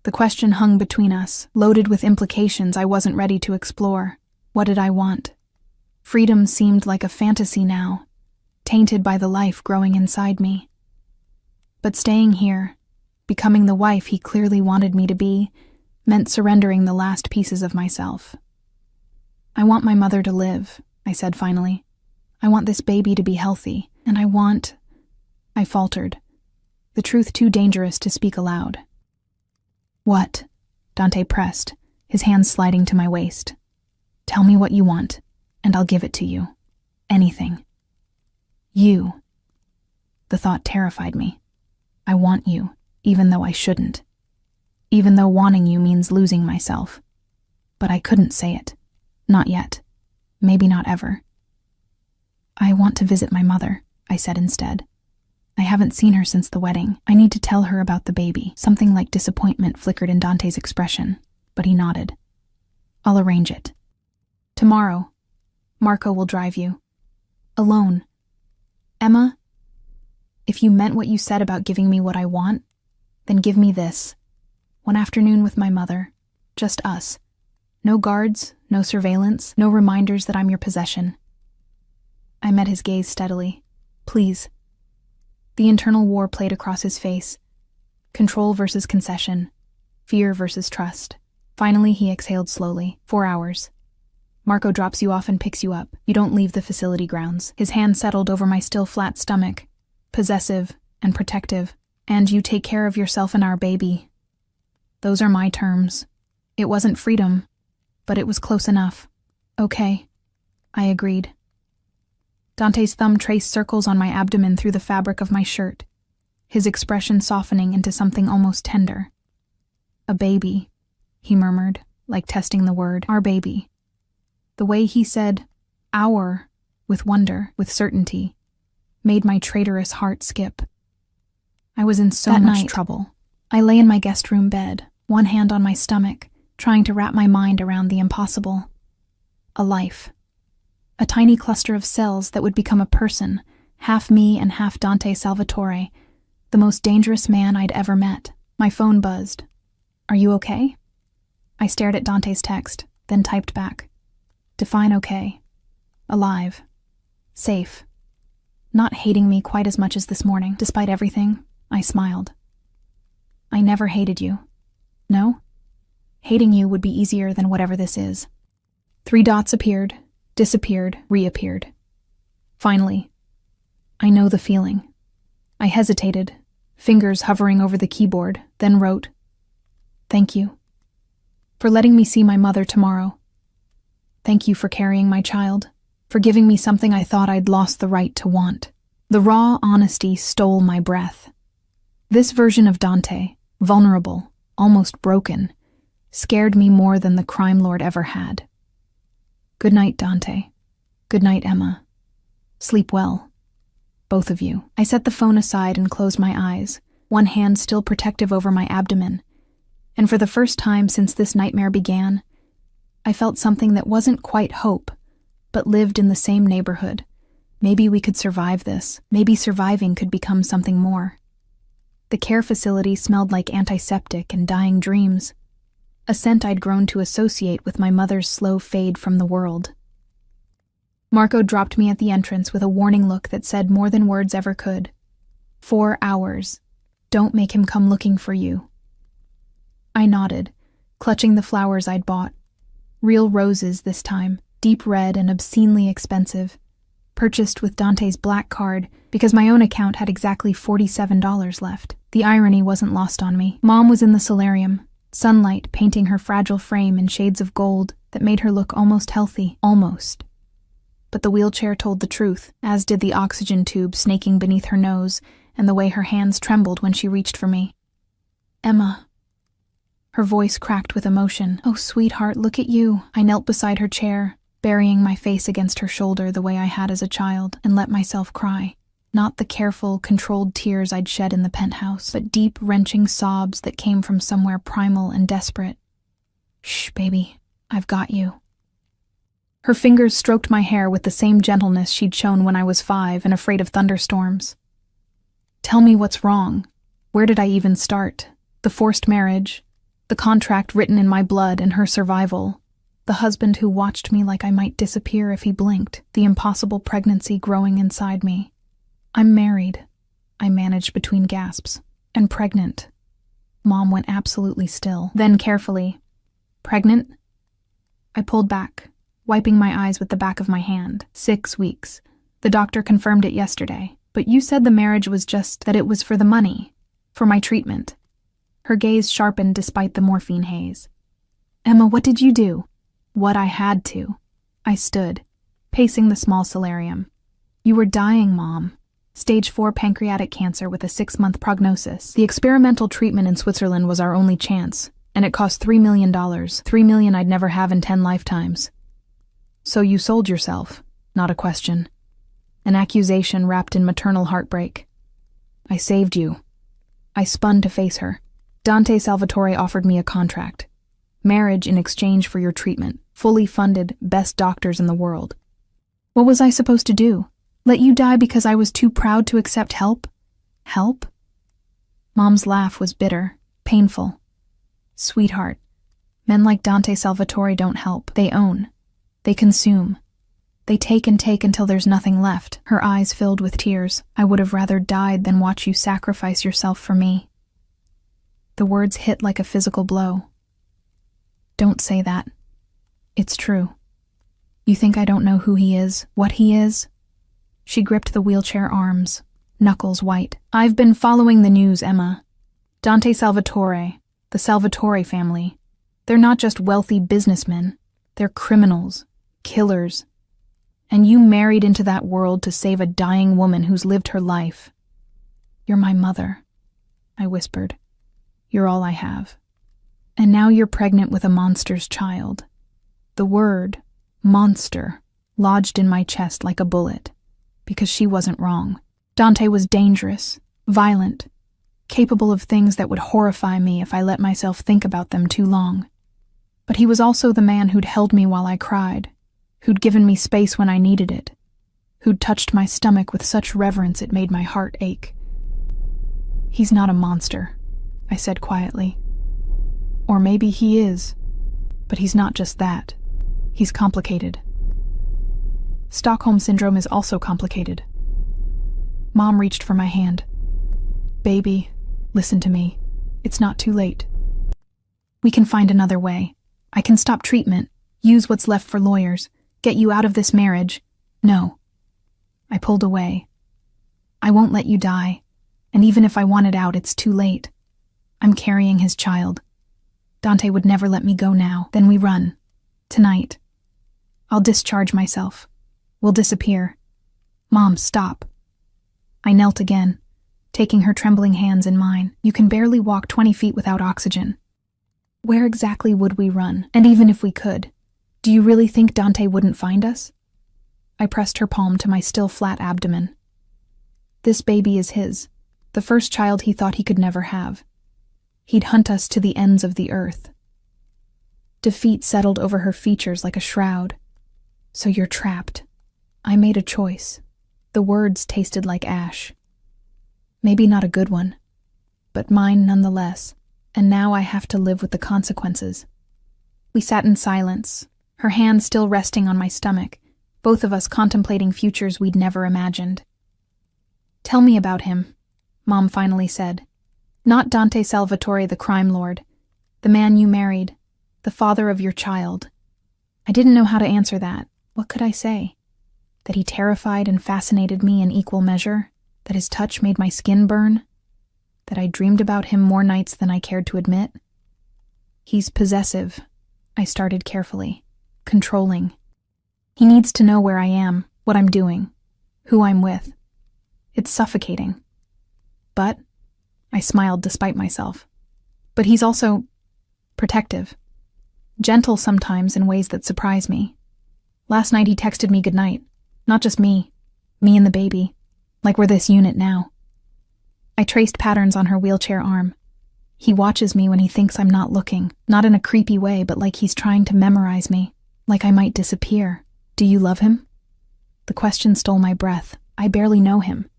S1: The question hung between us, loaded with implications I wasn't ready to explore. What did I want? Freedom seemed like a fantasy now, tainted by the life growing inside me. But staying here, becoming the wife he clearly wanted me to be, meant surrendering the last pieces of myself. "I want my mother to live," I said finally. "I want this baby to be healthy, and I faltered, the truth too dangerous to speak aloud. "What?" Dante pressed, his hands sliding to my waist. Tell me what you want, and I'll give it to you. Anything. You. The thought terrified me. I want you, even though I shouldn't. Even though wanting you means losing myself. But I couldn't say it. Not yet. Maybe not ever. I want to visit my mother, I said instead. I haven't seen her since the wedding. I need to tell her about the baby. Something like disappointment flickered in Dante's expression, but he nodded. I'll arrange it. Tomorrow, Marco will drive you. Alone. Emma, if you meant what you said about giving me what I want, then give me this. One afternoon with my mother. Just us. No guards, no surveillance, no reminders that I'm your possession. I met his gaze steadily. Please. The internal war played across his face. Control versus concession. Fear versus trust. Finally, he exhaled slowly. 4 hours. Marco drops you off and picks you up. You don't leave the facility grounds. His hand settled over my still flat stomach. Possessive and protective. And you take care of yourself and our baby. Those are my terms. It wasn't freedom, but it was close enough. Okay, I agreed. Dante's thumb traced circles on my abdomen through the fabric of my shirt, his expression softening into something almost tender. A baby, he murmured, like testing the word. Our baby. The way he said, our, with wonder, with certainty, made my traitorous heart skip. I was in so much trouble. I lay in my guest room bed, one hand on my stomach, trying to wrap my mind around the impossible. A life. A tiny cluster of cells that would become a person, half me and half Dante Salvatore, the most dangerous man I'd ever met. My phone buzzed. Are you okay? I stared at Dante's text, then typed back. Define okay. Alive. Safe. Not hating me quite as much as this morning. Despite everything, I smiled. I never hated you. No? Hating you would be easier than whatever this is. 3 dots appeared, disappeared, reappeared. Finally, I know the feeling. I hesitated, fingers hovering over the keyboard, then wrote, Thank you. For letting me see my mother tomorrow. Thank you for carrying my child, for giving me something I thought I'd lost the right to want. The raw honesty stole my breath. This version of Dante, vulnerable, almost broken, scared me more than the crime lord ever had. Good night, Dante. Good night, Emma. Sleep well. Both of you. I set the phone aside and closed my eyes, one hand still protective over my abdomen. And for the first time since this nightmare began, I felt something that wasn't quite hope, but lived in the same neighborhood. Maybe we could survive this. Maybe surviving could become something more. The care facility smelled like antiseptic and dying dreams, a scent I'd grown to associate with my mother's slow fade from the world. Marco dropped me at the entrance with a warning look that said more than words ever could. 4 hours. Don't make him come looking for you. I nodded, clutching the flowers I'd bought. Real roses this time, deep red and obscenely expensive. Purchased with Dante's black card because my own account had exactly $47 left. The irony wasn't lost on me. Mom was in the solarium, sunlight painting her fragile frame in shades of gold that made her look almost healthy. Almost. But the wheelchair told the truth, as did the oxygen tube snaking beneath her nose and the way her hands trembled when she reached for me. Emma. Her voice cracked with emotion. Oh, sweetheart, look at you. I knelt beside her chair, burying my face against her shoulder the way I had as a child, and let myself cry. Not the careful, controlled tears I'd shed in the penthouse, but deep, wrenching sobs that came from somewhere primal and desperate. Shh, baby. I've got you. Her fingers stroked my hair with the same gentleness she'd shown when I was 5 and afraid of thunderstorms. Tell me what's wrong. Where did I even start? The forced marriage, the contract written in my blood and her survival, the husband who watched me like I might disappear if he blinked, the impossible pregnancy growing inside me. I'm married, I managed between gasps, and pregnant. Mom went absolutely still. Then carefully, Pregnant? I pulled back, wiping my eyes with the back of my hand. 6 weeks. The doctor confirmed it yesterday. But you said the marriage was just that it was for the money, for my treatment. Her gaze sharpened despite the morphine haze. "Emma, what did you do?" "What I had to." I stood, pacing the small solarium. "You were dying, Mom. Stage 4 pancreatic cancer with a 6-month prognosis. The experimental treatment in Switzerland was our only chance, and it cost $3 million. $3 million I'd never have in 10 lifetimes. So you sold yourself?" Not a question. An accusation wrapped in maternal heartbreak. "I saved you." I spun to face her. "Dante Salvatore offered me a contract. Marriage in exchange for your treatment. Fully funded, best doctors in the world. What was I supposed to do? Let you die because I was too proud to accept help? Help?" Mom's laugh was bitter, painful. "Sweetheart, men like Dante Salvatore don't help. They own. They consume. They take and take until there's nothing left." Her eyes filled with tears. "I would have rather died than watch you sacrifice yourself for me." The words hit like a physical blow. "Don't say that. It's true. You think I don't know who he is, what he is?" She gripped the wheelchair arms, knuckles white. "I've been following the news, Emma. Dante Salvatore, the Salvatore family. They're not just wealthy businessmen. They're criminals, killers. And you married into that world to save a dying woman who's lived her life. You're my mother," I whispered. "You're all I have. And now you're pregnant with a monster's child." The word, monster, lodged in my chest like a bullet, because she wasn't wrong. Dante was dangerous, violent, capable of things that would horrify me if I let myself think about them too long. But he was also the man who'd held me while I cried, who'd given me space when I needed it, who'd touched my stomach with such reverence it made my heart ache. "He's not a monster," I said quietly. "Or maybe he is, but he's not just that. He's complicated. Stockholm Syndrome is also complicated." Mom reached for my hand. "Baby, listen to me. It's not too late. We can find another way. I can stop treatment, use what's left for lawyers, get you out of this marriage." "No." I pulled away. "I won't let you die, and even if I wanted out, it's too late. I'm carrying his child. Dante would never let me go now. Then we run. Tonight. I'll discharge myself. We'll disappear. Mom, stop." I knelt again, taking her trembling hands in mine. "You can barely walk 20 feet without oxygen. Where exactly would we run? And even if we could, do you really think Dante wouldn't find us?" I pressed her palm to my still flat abdomen. "This baby is his, the first child he thought he could never have. He'd hunt us to the ends of the earth." Defeat settled over her features like a shroud. "So you're trapped." I made a choice. The words tasted like ash. Maybe not a good one, but mine nonetheless, and now I have to live with the consequences. We sat in silence, her hand still resting on my stomach, both of us contemplating futures we'd never imagined. "Tell me about him," Mom finally said. "Not Dante Salvatore, the crime lord, the man you married, the father of your child." I didn't know how to answer that. What could I say? That he terrified and fascinated me in equal measure? That his touch made my skin burn? That I dreamed about him more nights than I cared to admit? "He's possessive," I started carefully. "Controlling. He needs to know where I am, what I'm doing, who I'm with. It's suffocating. But," I smiled despite myself, "but he's also protective. Gentle sometimes in ways that surprise me. Last night he texted me goodnight. Not just me and the baby, like we're this unit now." I traced patterns on her wheelchair arm. "He watches me when he thinks I'm not looking, not in a creepy way, but like he's trying to memorize me, like I might disappear. Do you love him?" The question stole my breath. I barely know him.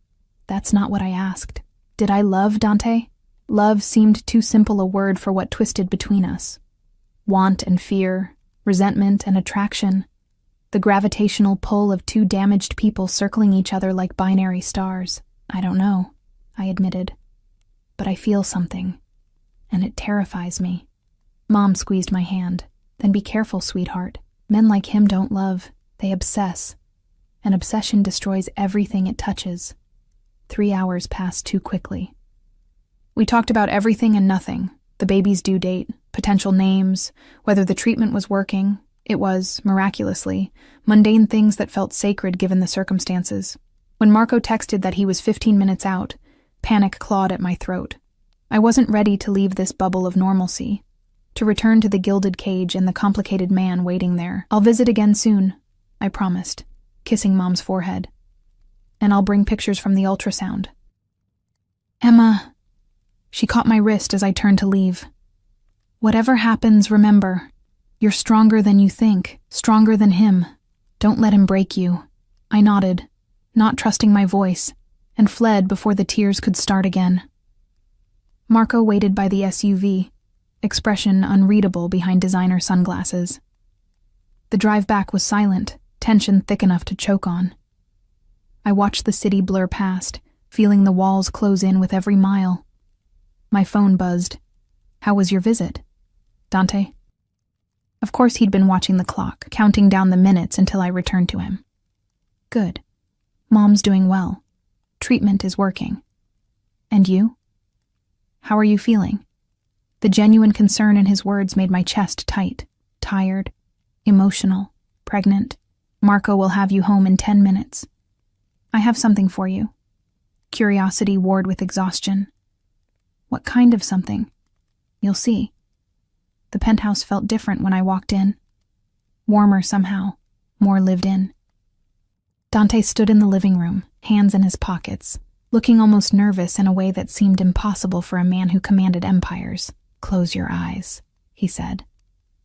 S1: That's not what I asked. Did I love Dante? Love seemed too simple a word for what twisted between us. Want and fear, resentment and attraction. The gravitational pull of two damaged people circling each other like binary stars. "I don't know," I admitted. "But I feel something, and it terrifies me." Mom squeezed my hand. "Then be careful, sweetheart. Men like him don't love, they obsess. An obsession destroys everything it touches." 3 hours passed too quickly. We talked about everything and nothing, The baby's due date, potential names, whether the treatment was working. It was, miraculously, mundane things that felt sacred given the circumstances. When Marco texted that he was 15 minutes out, panic clawed at my throat. I wasn't ready to leave this bubble of normalcy, to return to the gilded cage and the complicated man waiting there. "I'll visit again soon," I promised, kissing Mom's forehead. "And I'll bring pictures from the ultrasound." "Emma," she caught my wrist as I turned to leave. "Whatever happens, remember, you're stronger than you think, stronger than him. Don't let him break you." I nodded, not trusting my voice, and fled before the tears could start again. Marco waited by the SUV, expression unreadable behind designer sunglasses. The drive back was silent, tension thick enough to choke on. I watched the city blur past, feeling the walls close in with every mile. My phone buzzed. "How was your visit, Dante?" Of course he'd been watching the clock, counting down the minutes until I returned to him. "Good. Mom's doing well. Treatment is working. And you? How are you feeling?" The genuine concern in his words made my chest tight, tired, emotional, pregnant. "Marco will have you home in 10 minutes. I have something for you." Curiosity warred with exhaustion. "What kind of something?" "You'll see." The penthouse felt different when I walked in. Warmer somehow, more lived in. Dante stood in the living room, hands in his pockets, looking almost nervous in a way that seemed impossible for a man who commanded empires. "Close your eyes," he said.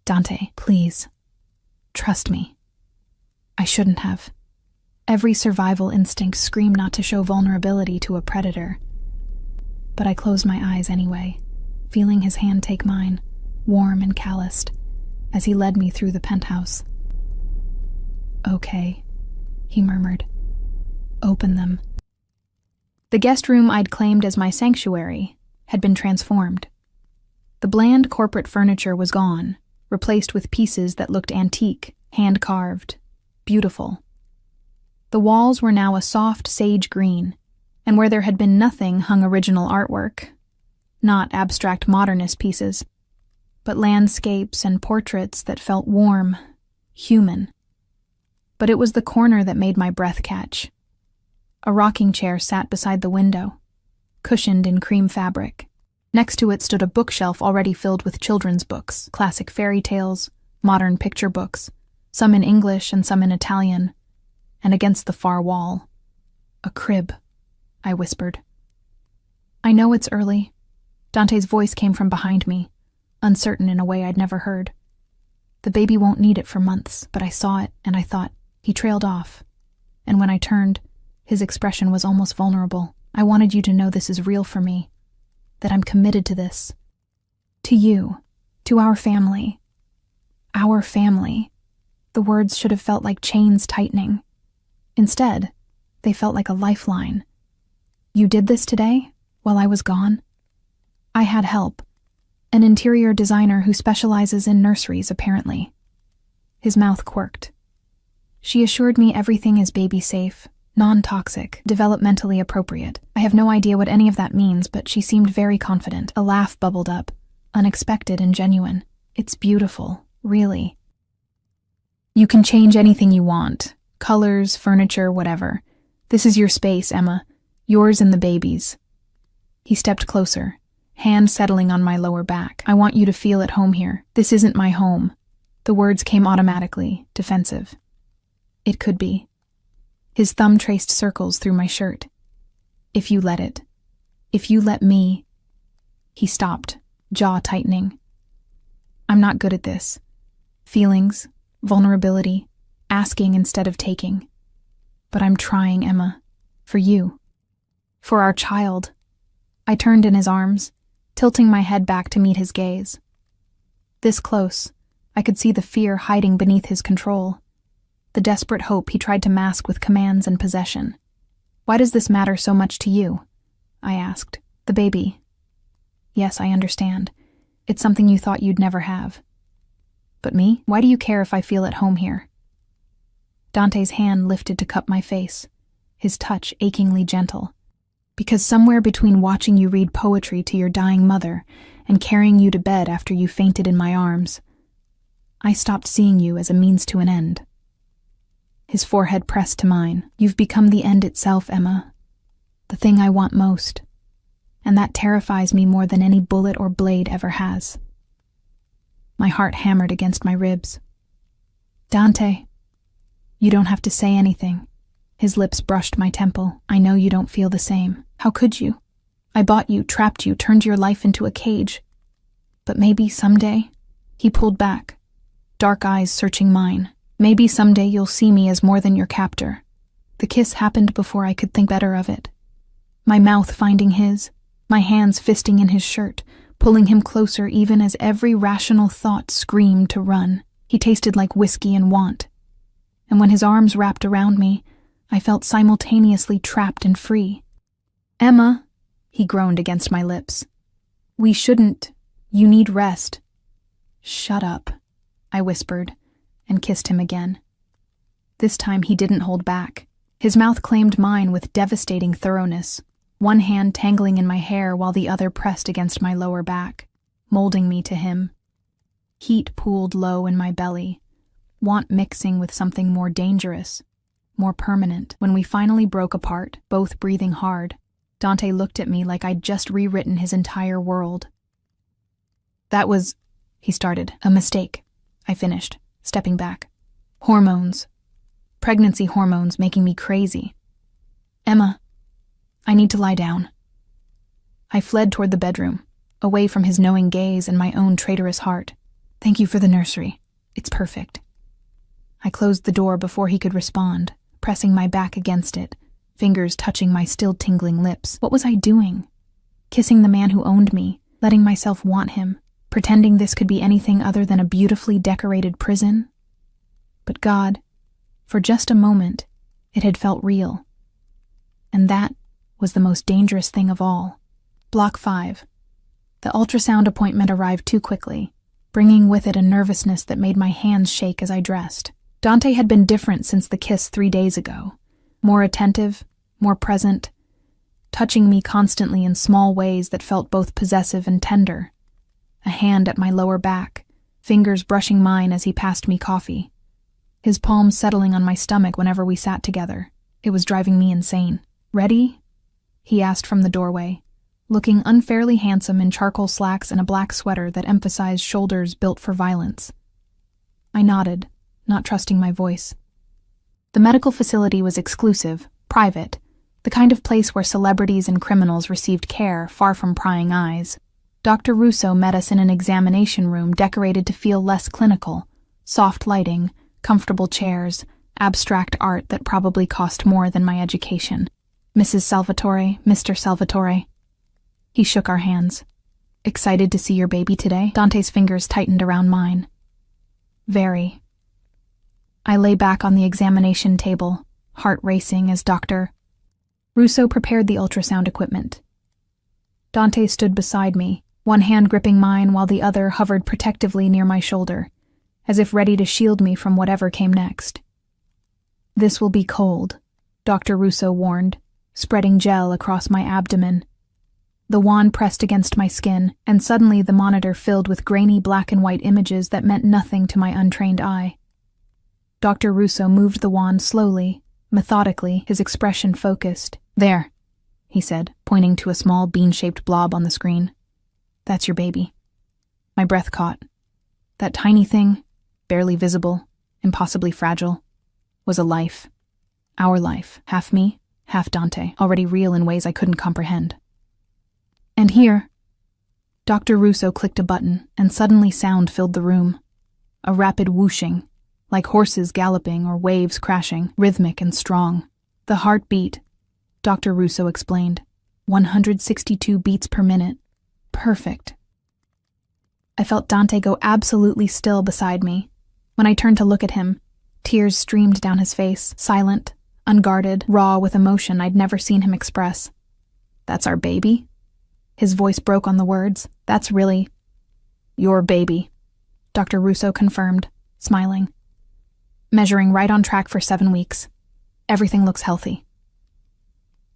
S1: "Dante, please. Trust me." I shouldn't have. Every survival instinct screamed not to show vulnerability to a predator. But I closed my eyes anyway, feeling his hand take mine, warm and calloused, as he led me through the penthouse. "Okay," he murmured. "Open them." The guest room I'd claimed as my sanctuary had been transformed. The bland corporate furniture was gone, replaced with pieces that looked antique, hand-carved, beautiful. The walls were now a soft sage green, and where there had been nothing hung original artwork. Not abstract modernist pieces, but landscapes and portraits that felt warm, human. But it was the corner that made my breath catch. A rocking chair sat beside the window, cushioned in cream fabric. Next to it stood a bookshelf already filled with children's books, classic fairy tales, modern picture books, some in English and some in Italian, and against the far wall, a crib, I whispered. "I know it's early." Dante's voice came from behind me, uncertain in a way I'd never heard. "The baby won't need it for months," but I saw it, and I thought. He trailed off, and when I turned, his expression was almost vulnerable. "I wanted you to know this is real for me, that I'm committed to this. To you, to our family. Our family." The words should have felt like chains tightening. Instead, they felt like a lifeline. "You did this today, while I was gone?" I had help. An interior designer who specializes in nurseries, apparently. His mouth quirked. "She assured me everything is baby-safe, non-toxic, developmentally appropriate. I have no idea what any of that means, but she seemed very confident." A laugh bubbled up, unexpected and genuine. "It's beautiful, really. You can change anything you want. Colors, furniture, whatever. This is your space, Emma. Yours and the baby's." He stepped closer, hand settling on my lower back. "I want you to feel at home here. This isn't my home." The words came automatically, defensive. It could be. His thumb traced circles through my shirt. "If you let it. If you let me." He stopped, jaw tightening. "I'm not good at this. Feelings, vulnerability, asking instead of taking. But I'm trying, Emma. For you. For our child." I turned in his arms, tilting my head back to meet his gaze. This close, I could see the fear hiding beneath his control, the desperate hope he tried to mask with commands and possession. "Why does this matter so much to you?" I asked. "The baby." "Yes, I understand. It's something you thought you'd never have." "But me? Why do you care if I feel at home here?" Dante's hand lifted to cup my face, his touch achingly gentle. Because somewhere between watching you read poetry to your dying mother and carrying you to bed after you fainted in my arms, I stopped seeing you as a means to an end. His forehead pressed to mine. You've become the end itself, Emma. The thing I want most. And that terrifies me more than any bullet or blade ever has. My heart hammered against my ribs. Dante, you don't have to say anything. His lips brushed my temple. I know you don't feel the same. How could you? I bought you, trapped you, turned your life into a cage. But maybe someday, he pulled back, dark eyes searching mine. Maybe someday you'll see me as more than your captor. The kiss happened before I could think better of it. My mouth finding his, my hands fisting in his shirt, pulling him closer even as every rational thought screamed to run. He tasted like whiskey and want. And when his arms wrapped around me, I felt simultaneously trapped and free. Emma, he groaned against my lips. We shouldn't. You need rest. Shut up, I whispered, and kissed him again. This time he didn't hold back. His mouth claimed mine with devastating thoroughness, one hand tangling in my hair while the other pressed against my lower back, molding me to him. Heat pooled low in my belly, want mixing with something more dangerous, more permanent. When we finally broke apart, both breathing hard, Dante looked at me like I'd just rewritten his entire world. That was, he started, a mistake, I finished, stepping back. Hormones. Pregnancy hormones making me crazy. Emma, I need to lie down. I fled toward the bedroom, away from his knowing gaze and my own traitorous heart. Thank you for the nursery. It's perfect. I closed the door before he could respond, pressing my back against it, fingers touching my still tingling lips. What was I doing? Kissing the man who owned me, letting myself want him, pretending this could be anything other than a beautifully decorated prison? But God, for just a moment, it had felt real. And that was the most dangerous thing of all. Block 5. The ultrasound appointment arrived too quickly, bringing with it a nervousness that made my hands shake as I dressed. Dante had been different since the kiss 3 days ago. More attentive, more present, touching me constantly in small ways that felt both possessive and tender. A hand at my lower back, fingers brushing mine as he passed me coffee. His palms settling on my stomach whenever we sat together. It was driving me insane. Ready? He asked from the doorway, looking unfairly handsome in charcoal slacks and a black sweater that emphasized shoulders built for violence. I nodded, not trusting my voice. The medical facility was exclusive, private, the kind of place where celebrities and criminals received care far from prying eyes. Dr. Russo met us in an examination room decorated to feel less clinical, soft lighting, comfortable chairs, abstract art that probably cost more than my education. Mrs. Salvatore, Mr. Salvatore. He shook our hands. Excited to see your baby today? Dante's fingers tightened around mine. Very. I lay back on the examination table, heart racing as Dr. Russo prepared the ultrasound equipment. Dante stood beside me, one hand gripping mine while the other hovered protectively near my shoulder, as if ready to shield me from whatever came next. This will be cold, Dr. Russo warned, spreading gel across my abdomen. The wand pressed against my skin, and suddenly the monitor filled with grainy black and white images that meant nothing to my untrained eye. Dr. Russo moved the wand slowly, methodically, his expression focused. There, he said, pointing to a small bean-shaped blob on the screen. That's your baby. My breath caught. That tiny thing, barely visible, impossibly fragile, was a life. Our life, half me, half Dante, already real in ways I couldn't comprehend. And here, Dr. Russo clicked a button, and suddenly sound filled the room. A rapid whooshing, like horses galloping or waves crashing, rhythmic and strong. The heartbeat, Dr. Russo explained, 162 beats per minute. Perfect. I felt Dante go absolutely still beside me. When I turned to look at him, tears streamed down his face, silent, unguarded, raw with emotion I'd never seen him express. That's our baby? His voice broke on the words. That's really your baby, Dr. Russo confirmed, smiling. Measuring right on track for 7 weeks. Everything looks healthy.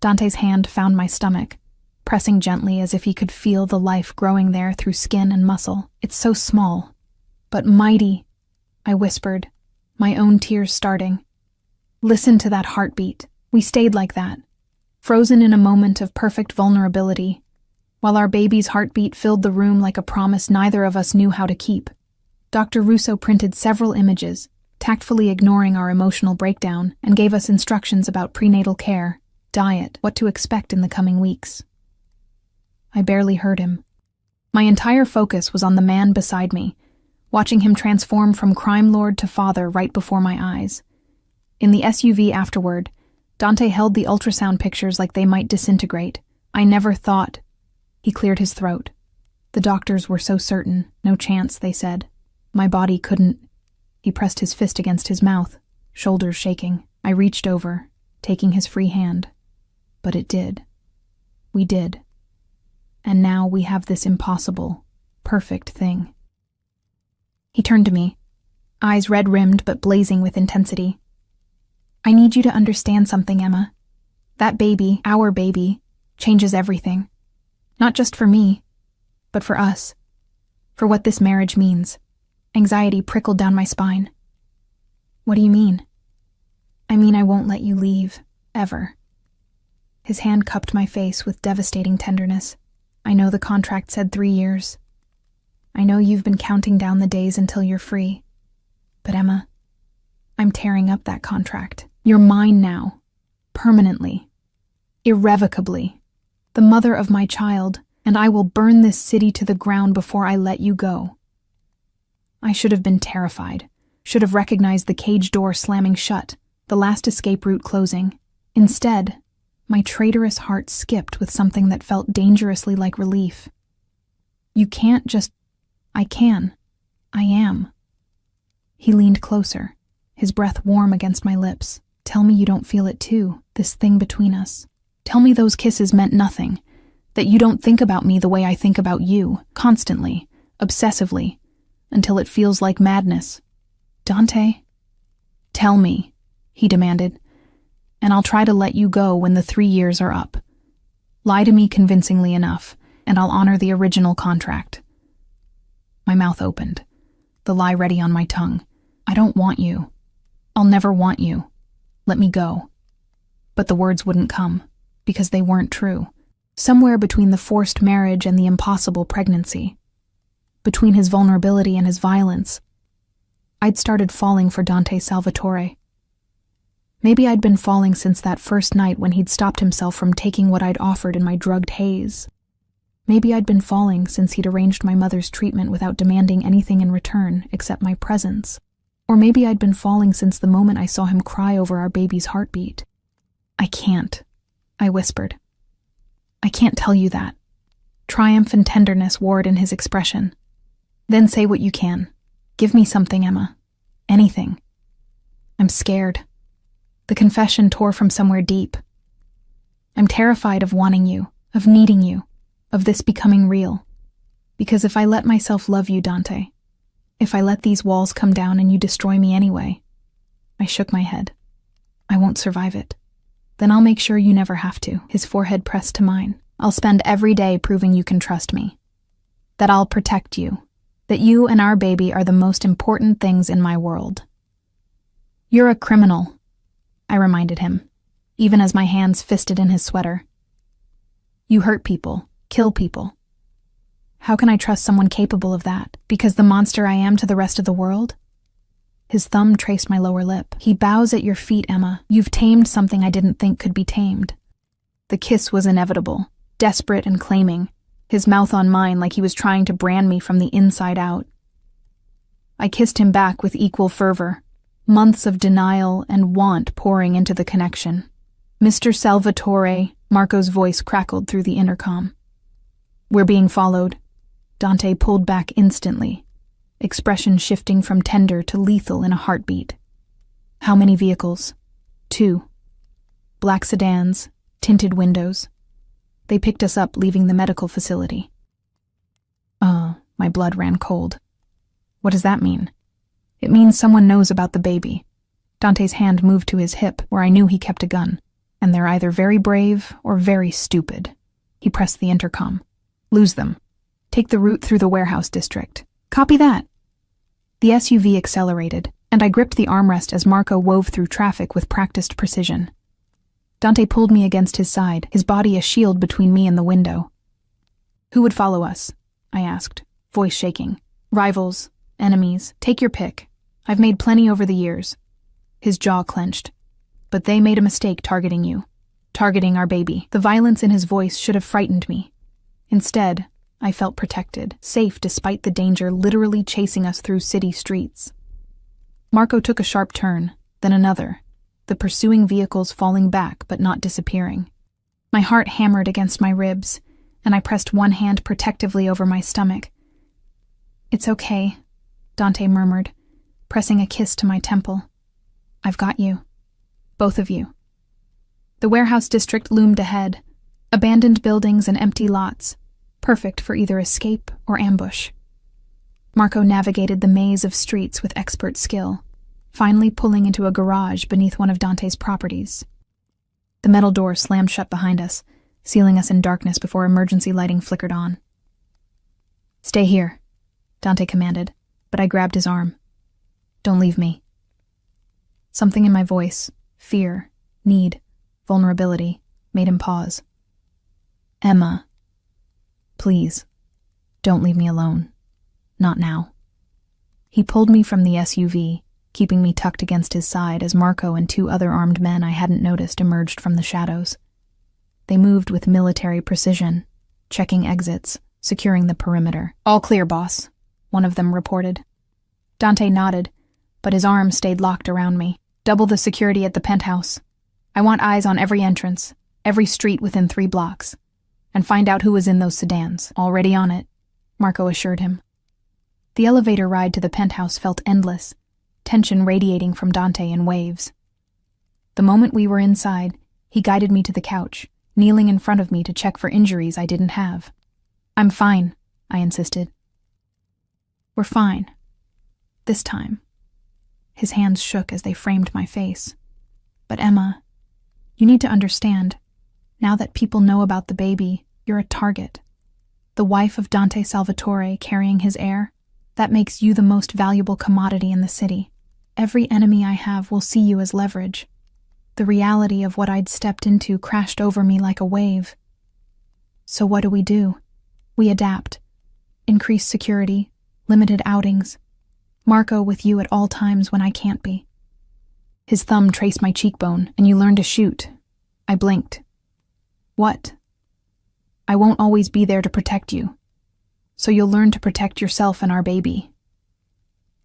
S1: Dante's hand found my stomach, pressing gently as if he could feel the life growing there through skin and muscle. It's so small, but mighty, I whispered, my own tears starting. Listen to that heartbeat. We stayed like that, frozen in a moment of perfect vulnerability, while our baby's heartbeat filled the room like a promise neither of us knew how to keep. Dr. Russo printed several images, tactfully ignoring our emotional breakdown, and gave us instructions about prenatal care, diet, what to expect in the coming weeks. I barely heard him. My entire focus was on the man beside me, watching him transform from crime lord to father right before my eyes. In the SUV afterward, Dante held the ultrasound pictures like they might disintegrate. I never thought. He cleared his throat. The doctors were so certain. No chance, they said. My body couldn't. He pressed his fist against his mouth, shoulders shaking. I reached over, taking his free hand. But it did. We did. And now we have this impossible, perfect thing. He turned to me, eyes red-rimmed but blazing with intensity. I need you to understand something, Emma. That baby, our baby, changes everything. Not just for me, but for us. For what this marriage means. Anxiety prickled down my spine. What do you mean? I mean I won't let you leave, ever. His hand cupped my face with devastating tenderness. I know the contract said 3 years. I know you've been counting down the days until you're free. But Emma, I'm tearing up that contract. You're mine now. Permanently. Irrevocably. The mother of my child, and I will burn this city to the ground before I let you go. I should have been terrified. Should have recognized the cage door slamming shut, the last escape route closing. Instead, my traitorous heart skipped with something that felt dangerously like relief. You can't just... I can. I am. He leaned closer, his breath warm against my lips. Tell me you don't feel it too, this thing between us. Tell me those kisses meant nothing, that you don't think about me the way I think about you, constantly, obsessively, until it feels like madness. Dante? Tell me, he demanded, and I'll try to let you go when the 3 years are up. Lie to me convincingly enough, and I'll honor the original contract. My mouth opened, the lie ready on my tongue. I don't want you. I'll never want you. Let me go. But the words wouldn't come, because they weren't true. Somewhere between the forced marriage and the impossible pregnancy, between his vulnerability and his violence, I'd started falling for Dante Salvatore. Maybe I'd been falling since that first night when he'd stopped himself from taking what I'd offered in my drugged haze. Maybe I'd been falling since he'd arranged my mother's treatment without demanding anything in return except my presence. Or maybe I'd been falling since the moment I saw him cry over our baby's heartbeat. I can't, I whispered. I can't tell you that. Triumph and tenderness warred in his expression. Then say what you can. Give me something, Emma. Anything. I'm scared. The confession tore from somewhere deep. I'm terrified of wanting you, of needing you, of this becoming real. Because if I let myself love you, Dante, if I let these walls come down and you destroy me anyway, I shook my head. I won't survive it. Then I'll make sure you never have to. His forehead pressed to mine. I'll spend every day proving you can trust me. That I'll protect you. That you and our baby are the most important things in my world. You're a criminal, I reminded him, even as my hands fisted in his sweater. You hurt people, kill people. How can I trust someone capable of that? Because the monster I am to the rest of the world? His thumb traced my lower lip. He bows at your feet, Emma. You've tamed something I didn't think could be tamed. The kiss was inevitable, desperate and claiming, his mouth on mine like he was trying to brand me from the inside out. I kissed him back with equal fervor, months of denial and want pouring into the connection. Mr. Salvatore, Marco's voice crackled through the intercom. We're being followed. Dante pulled back instantly, expression shifting from tender to lethal in a heartbeat. How many vehicles? 2. Black sedans, tinted windows. They picked us up, leaving the medical facility. My blood ran cold. What does that mean? It means someone knows about the baby. Dante's hand moved to his hip, where I knew he kept a gun. and they're either very brave or very stupid. He pressed the intercom. Lose them. Take the route through the warehouse district. Copy that. The SUV accelerated, and I gripped the armrest as Marco wove through traffic with practiced precision. Dante pulled me against his side, his body a shield between me and the window. Who would follow us? I asked, voice shaking. Rivals, enemies, take your pick. I've made plenty over the years. His jaw clenched. But they made a mistake targeting you. Targeting our baby. The violence in his voice should have frightened me. Instead, I felt protected, safe despite the danger literally chasing us through city streets. Marco took a sharp turn, then another, the pursuing vehicles falling back but not disappearing. My heart hammered against my ribs, and I pressed one hand protectively over my stomach. It's okay, Dante murmured, pressing a kiss to my temple. I've got you. Both of you. The warehouse district loomed ahead, abandoned buildings and empty lots, perfect for either escape or ambush. Marco navigated the maze of streets with expert skill, finally pulling into a garage beneath one of Dante's properties. The metal door slammed shut behind us, sealing us in darkness before emergency lighting flickered on. Stay here, Dante commanded, but I grabbed his arm. Don't leave me. Something in my voice, fear, need, vulnerability, made him pause. Emma, please, don't leave me alone. Not now. He pulled me from the SUV, keeping me tucked against his side as Marco and two other armed men I hadn't noticed emerged from the shadows. They moved with military precision, checking exits, securing the perimeter. All clear, boss, one of them reported. Dante nodded, but his arm stayed locked around me. Double the security at the penthouse. I want eyes on every entrance, every street within 3 blocks. And find out who was in those sedans. Already on it, Marco assured him. The elevator ride to the penthouse felt endless, tension radiating from Dante in waves. The moment we were inside, he guided me to the couch, kneeling in front of me to check for injuries I didn't have. I'm fine, I insisted. We're fine. This time. His hands shook as they framed my face. But Emma, you need to understand, now that people know about the baby, you're a target. The wife of Dante Salvatore carrying his heir, that makes you the most valuable commodity in the city. Every enemy I have will see you as leverage. The reality of what I'd stepped into crashed over me like a wave. So what do? We adapt. Increased security, limited outings. Marco with you at all times when I can't be. His thumb traced my cheekbone, and you learn to shoot. I blinked. What? I won't always be there to protect you. So you'll learn to protect yourself and our baby.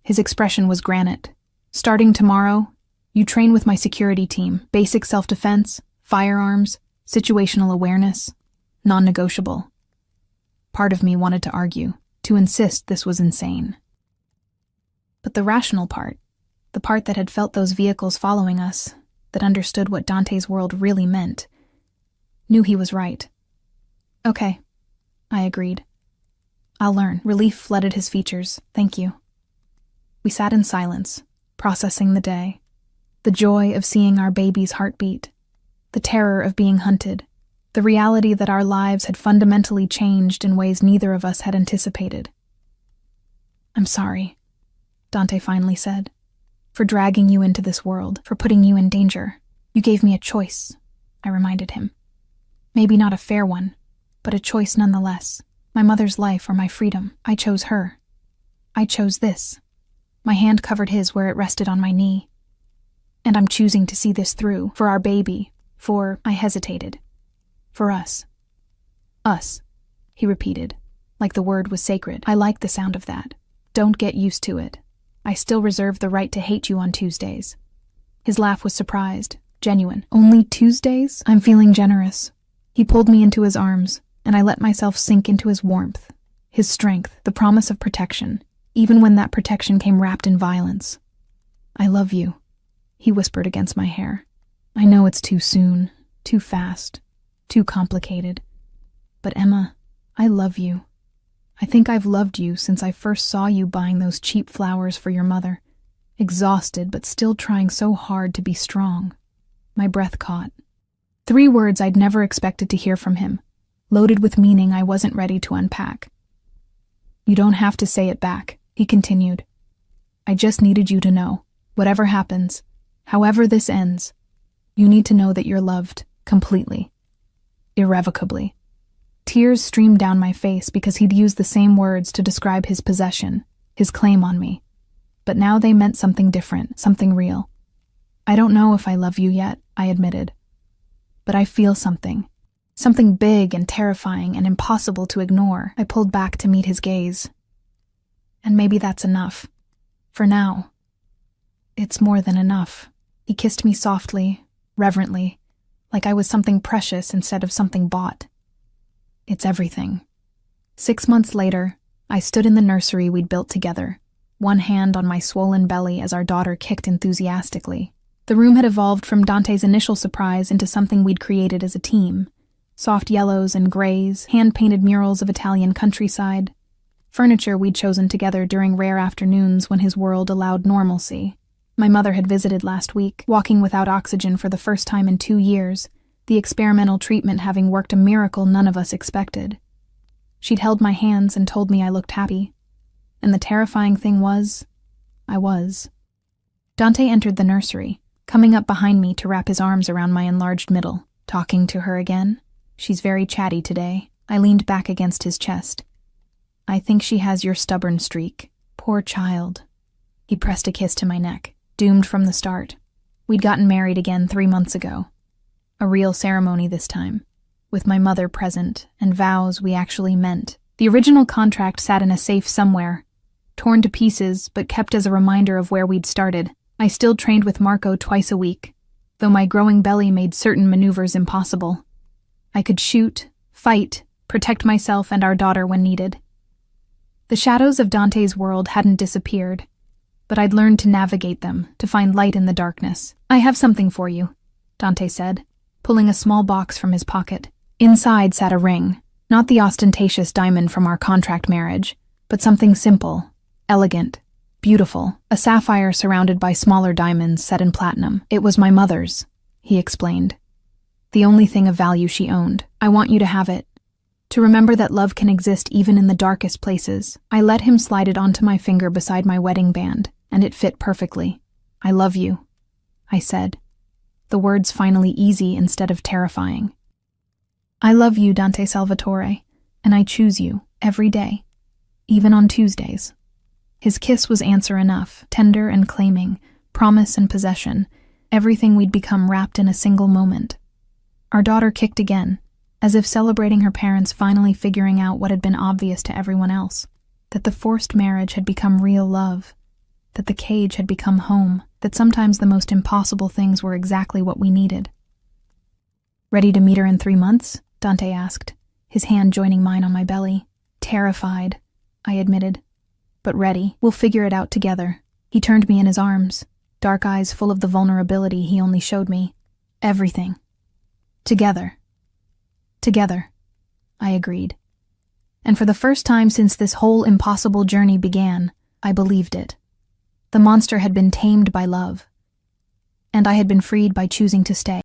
S1: His expression was granite. Starting tomorrow, you train with my security team. Basic self-defense, firearms, situational awareness, non-negotiable. Part of me wanted to argue, to insist this was insane. But the rational part, the part that had felt those vehicles following us, that understood what Dante's world really meant, knew he was right. Okay, I agreed. I'll learn. Relief flooded his features. Thank you. We sat in silence, processing the day. The joy of seeing our baby's heartbeat. The terror of being hunted. The reality that our lives had fundamentally changed in ways neither of us had anticipated. I'm sorry, Dante finally said, for dragging you into this world, for putting you in danger. You gave me a choice, I reminded him. Maybe not a fair one, but a choice nonetheless. My mother's life or my freedom. I chose her. I chose this. My hand covered his where it rested on my knee. And I'm choosing to see this through, for our baby, I hesitated. For us. Us, he repeated, like the word was sacred. I like the sound of that. Don't get used to it. I still reserve the right to hate you on Tuesdays. His laugh was surprised, genuine. Only Tuesdays? I'm feeling generous. He pulled me into his arms, and I let myself sink into his warmth, his strength, the promise of protection, even when that protection came wrapped in violence. I love you, he whispered against my hair. I know it's too soon, too fast, too complicated. But Emma, I love you. I think I've loved you since I first saw you buying those cheap flowers for your mother, exhausted but still trying so hard to be strong. My breath caught. 3 words I'd never expected to hear from him, loaded with meaning I wasn't ready to unpack. "You don't have to say it back," he continued. "I just needed you to know, whatever happens, however this ends, you need to know that you're loved, completely, irrevocably." Tears streamed down my face because he'd used the same words to describe his possession, his claim on me. But now they meant something different, something real. "I don't know if I love you yet," I admitted. "But I feel something. Something big and terrifying and impossible to ignore." I pulled back to meet his gaze. "And maybe that's enough. For now." "It's more than enough." He kissed me softly, reverently, like I was something precious instead of something bought. "It's everything." 6 months later, I stood in the nursery we'd built together, one hand on my swollen belly as our daughter kicked enthusiastically. The room had evolved from Dante's initial surprise into something we'd created as a team. Soft yellows and grays, hand-painted murals of Italian countryside, furniture we'd chosen together during rare afternoons when his world allowed normalcy. My mother had visited last week, walking without oxygen for the first time in 2 years, the experimental treatment having worked a miracle none of us expected. She'd held my hands and told me I looked happy. And the terrifying thing was, I was. Dante entered the nursery, coming up behind me to wrap his arms around my enlarged middle. "Talking to her again? She's very chatty today." I leaned back against his chest. "I think she has your stubborn streak. Poor child." He pressed a kiss to my neck. "Doomed from the start. We'd gotten married again 3 months ago. A real ceremony this time, with my mother present and vows we actually meant. The original contract sat in a safe somewhere, torn to pieces but kept as a reminder of where we'd started. I still trained with Marco twice a week, though my growing belly made certain maneuvers impossible. I could shoot, fight, protect myself and our daughter when needed. The shadows of Dante's world hadn't disappeared, but I'd learned to navigate them, to find light in the darkness. "I have something for you," Dante said, pulling a small box from his pocket. Inside sat a ring, not the ostentatious diamond from our contract marriage, but something simple, elegant, beautiful, a sapphire surrounded by smaller diamonds set in platinum. "It was my mother's," he explained. "The only thing of value she owned. I want you to have it. To remember that love can exist even in the darkest places." I let him slide it onto my finger beside my wedding band, and it fit perfectly. "I love you," I said, the words finally easy instead of terrifying. "I love you, Dante Salvatore, and I choose you every day, even on Tuesdays." His kiss was answer enough, tender and claiming, promise and possession, everything we'd become wrapped in a single moment. Our daughter kicked again, as if celebrating her parents finally figuring out what had been obvious to everyone else, that the forced marriage had become real love, that the cage had become home, that sometimes the most impossible things were exactly what we needed. "Ready to meet her in 3 months?" Dante asked, his hand joining mine on my belly. "Terrified," I admitted, "but ready. We'll figure it out together." He turned me in his arms, dark eyes full of the vulnerability he only showed me. "Everything. Together." "Together," I agreed. And for the first time since this whole impossible journey began, I believed it. The monster had been tamed by love, and I had been freed by choosing to stay.